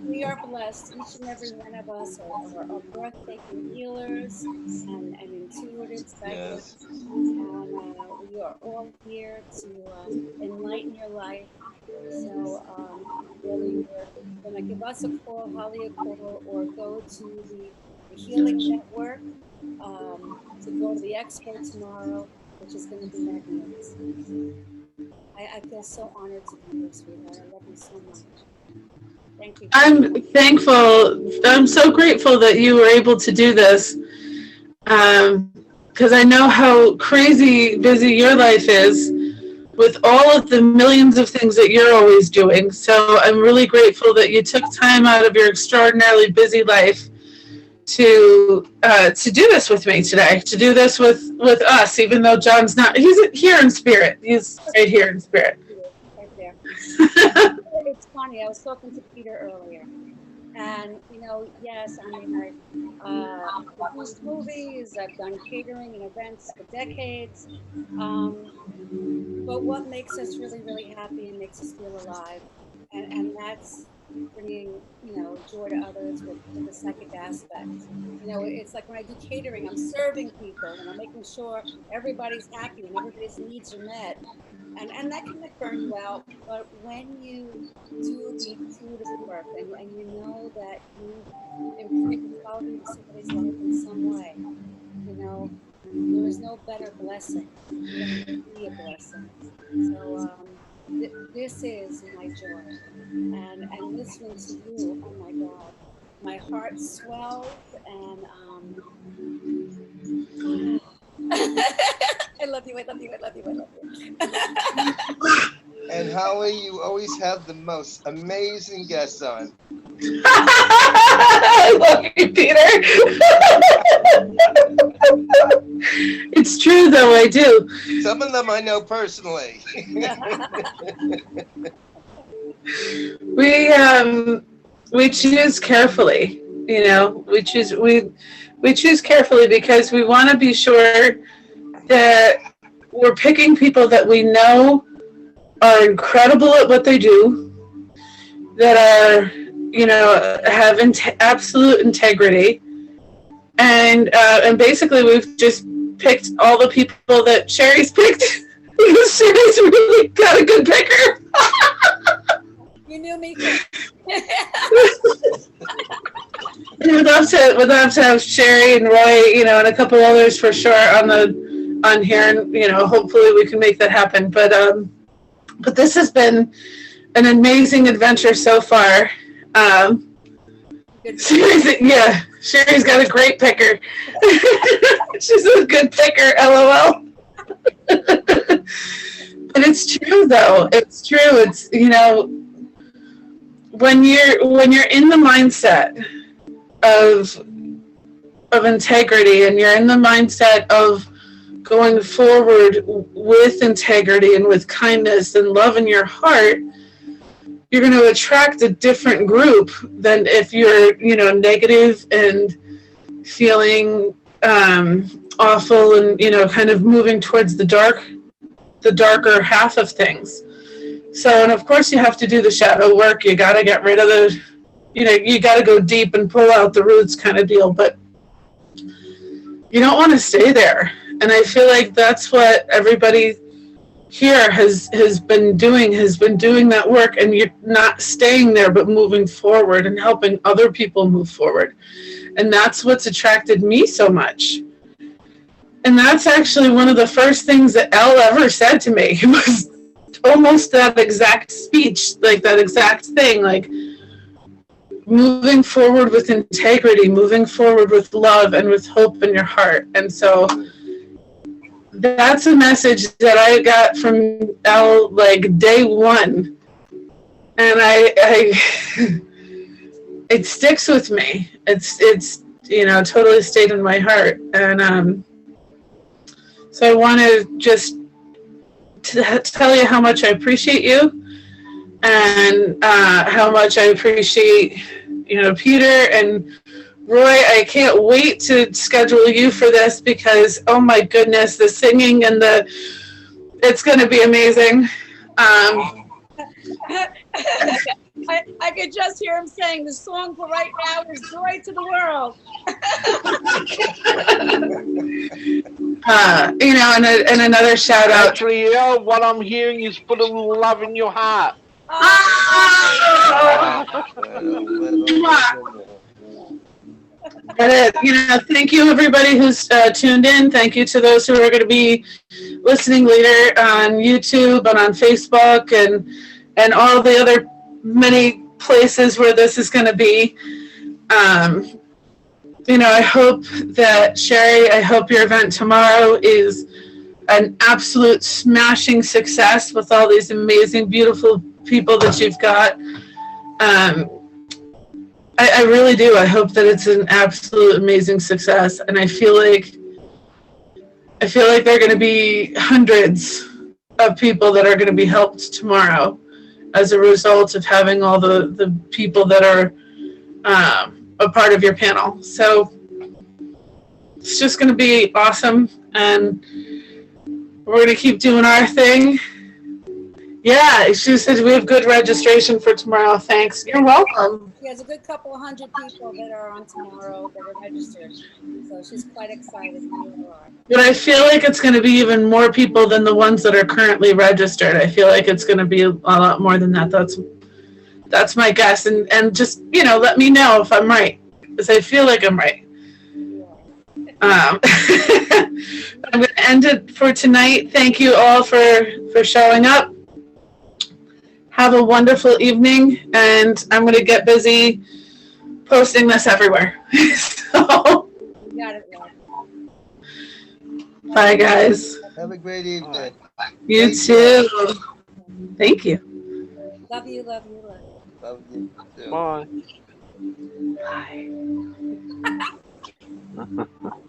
[SPEAKER 4] we are blessed. Each and every one of us are breathtaking healers and intuitive psychics.
[SPEAKER 3] Yes.
[SPEAKER 4] And we are all here to enlighten your life. So whether you're going to give us a call, Holly a call, or go to the Healing Network to go to the expo tomorrow, which is going to be magnificent. I feel so honored to be here, sweetheart. I love you so much. Thank you.
[SPEAKER 1] I'm thankful. I'm so grateful that you were able to do this, because I know how crazy busy your life is with all of the millions of things that you're always doing. So I'm really grateful that you took time out of your extraordinarily busy life to do this with me today, to do this with us, even though John's not. He's here in spirit. He's right here in spirit.
[SPEAKER 4] Right there. It's funny. I was talking to Peter earlier, and yes, I mean, I've produced movies, I've done catering and events for decades. But what makes us really, really happy and makes us feel alive, and that's bringing joy to others with the psychic aspect. It's like when I do catering, I'm serving people and I'm making sure everybody's happy and everybody's needs are met. And that can burn you out, but when you do the intuitive work and you know that you improve the quality of somebody's life in some way, there is no better blessing than to be a blessing. So this is my joy, and listening to you, oh my God, my heart swells, and
[SPEAKER 3] Holly, you always have the most amazing guests on.
[SPEAKER 1] I love you, Peter. It's true, though. I do.
[SPEAKER 3] Some of them I know personally.
[SPEAKER 1] We choose carefully. You know, we choose carefully because we want to be sure that we're picking people that we know are incredible at what they do, that are, you know, have absolute integrity, and basically we've just picked all the people that Sherry's picked because Sherry's really got a good picker.
[SPEAKER 4] You knew me too.
[SPEAKER 1] We'd love to have Sherry and Roy, you know, and a couple others for sure on here, and you know, hopefully we can make that happen. But this has been an amazing adventure so far. Sherry's got a great picker. She's a good picker, LOL. But it's true, though. It's true. It's, you know, when you're in the mindset of integrity, and you're in the mindset of going forward with integrity and with kindness and love in your heart, you're going to attract a different group than if you're, you know, negative and feeling awful and, you know, kind of moving towards the darker half of things. So, and of course you have to do the shadow work. You got to get rid of the, you know, you got to go deep and pull out the roots kind of deal, but you don't want to stay there. And I feel like that's what everybody here has been doing that work, and you're not staying there but moving forward and helping other people move forward. And that's what's attracted me so much. And that's actually one of the first things that Elle ever said to me. It was almost that exact speech, like that exact thing, like moving forward with integrity, moving forward with love and with hope in your heart. And so that's a message that I got from Elle like day one, and I it sticks with me. It's you know, totally stayed in my heart. And so I want to just tell you how much I appreciate you, and how much I appreciate, you know, Peter and Roy. I can't wait to schedule you for this because, oh my goodness, the singing and it's going to be amazing.
[SPEAKER 4] I could just hear him saying the song for right now is Joy to the World.
[SPEAKER 1] You know, and another shout out.
[SPEAKER 2] Actually, yeah, what I'm hearing is put a little love in your heart.
[SPEAKER 1] You know, thank you everybody who's tuned in. Thank you to those who are going to be listening later on YouTube and on Facebook and all the other many places where this is going to be. You know, I hope that, Sherry, I hope your event tomorrow is an absolute smashing success with all these amazing, beautiful people that you've got. I really do. I hope that it's an absolute amazing success. And I feel like there are going to be hundreds of people that are going to be helped tomorrow as a result of having all the people that are a part of your panel. So it's just going to be awesome, and we're going to keep doing our thing. Yeah, she said we have good registration for tomorrow. Thanks. You're welcome.
[SPEAKER 4] She has a good couple of hundred people that are on tomorrow that are registered. So she's quite excited.
[SPEAKER 1] But I feel like it's going to be even more people than the ones that are currently registered. I feel like it's going to be a lot more than that. That's my guess. And just, you know, let me know if I'm right, because I feel like I'm right. I'm going to end it for tonight. Thank you all for showing up. Have a wonderful evening, and I'm going to get busy posting this everywhere. So,
[SPEAKER 4] got it,
[SPEAKER 1] bye, guys.
[SPEAKER 3] Have a great evening.
[SPEAKER 1] You too. Thank you.
[SPEAKER 4] Love you, love you, love you.
[SPEAKER 3] Love you too.
[SPEAKER 2] Bye.
[SPEAKER 1] Bye.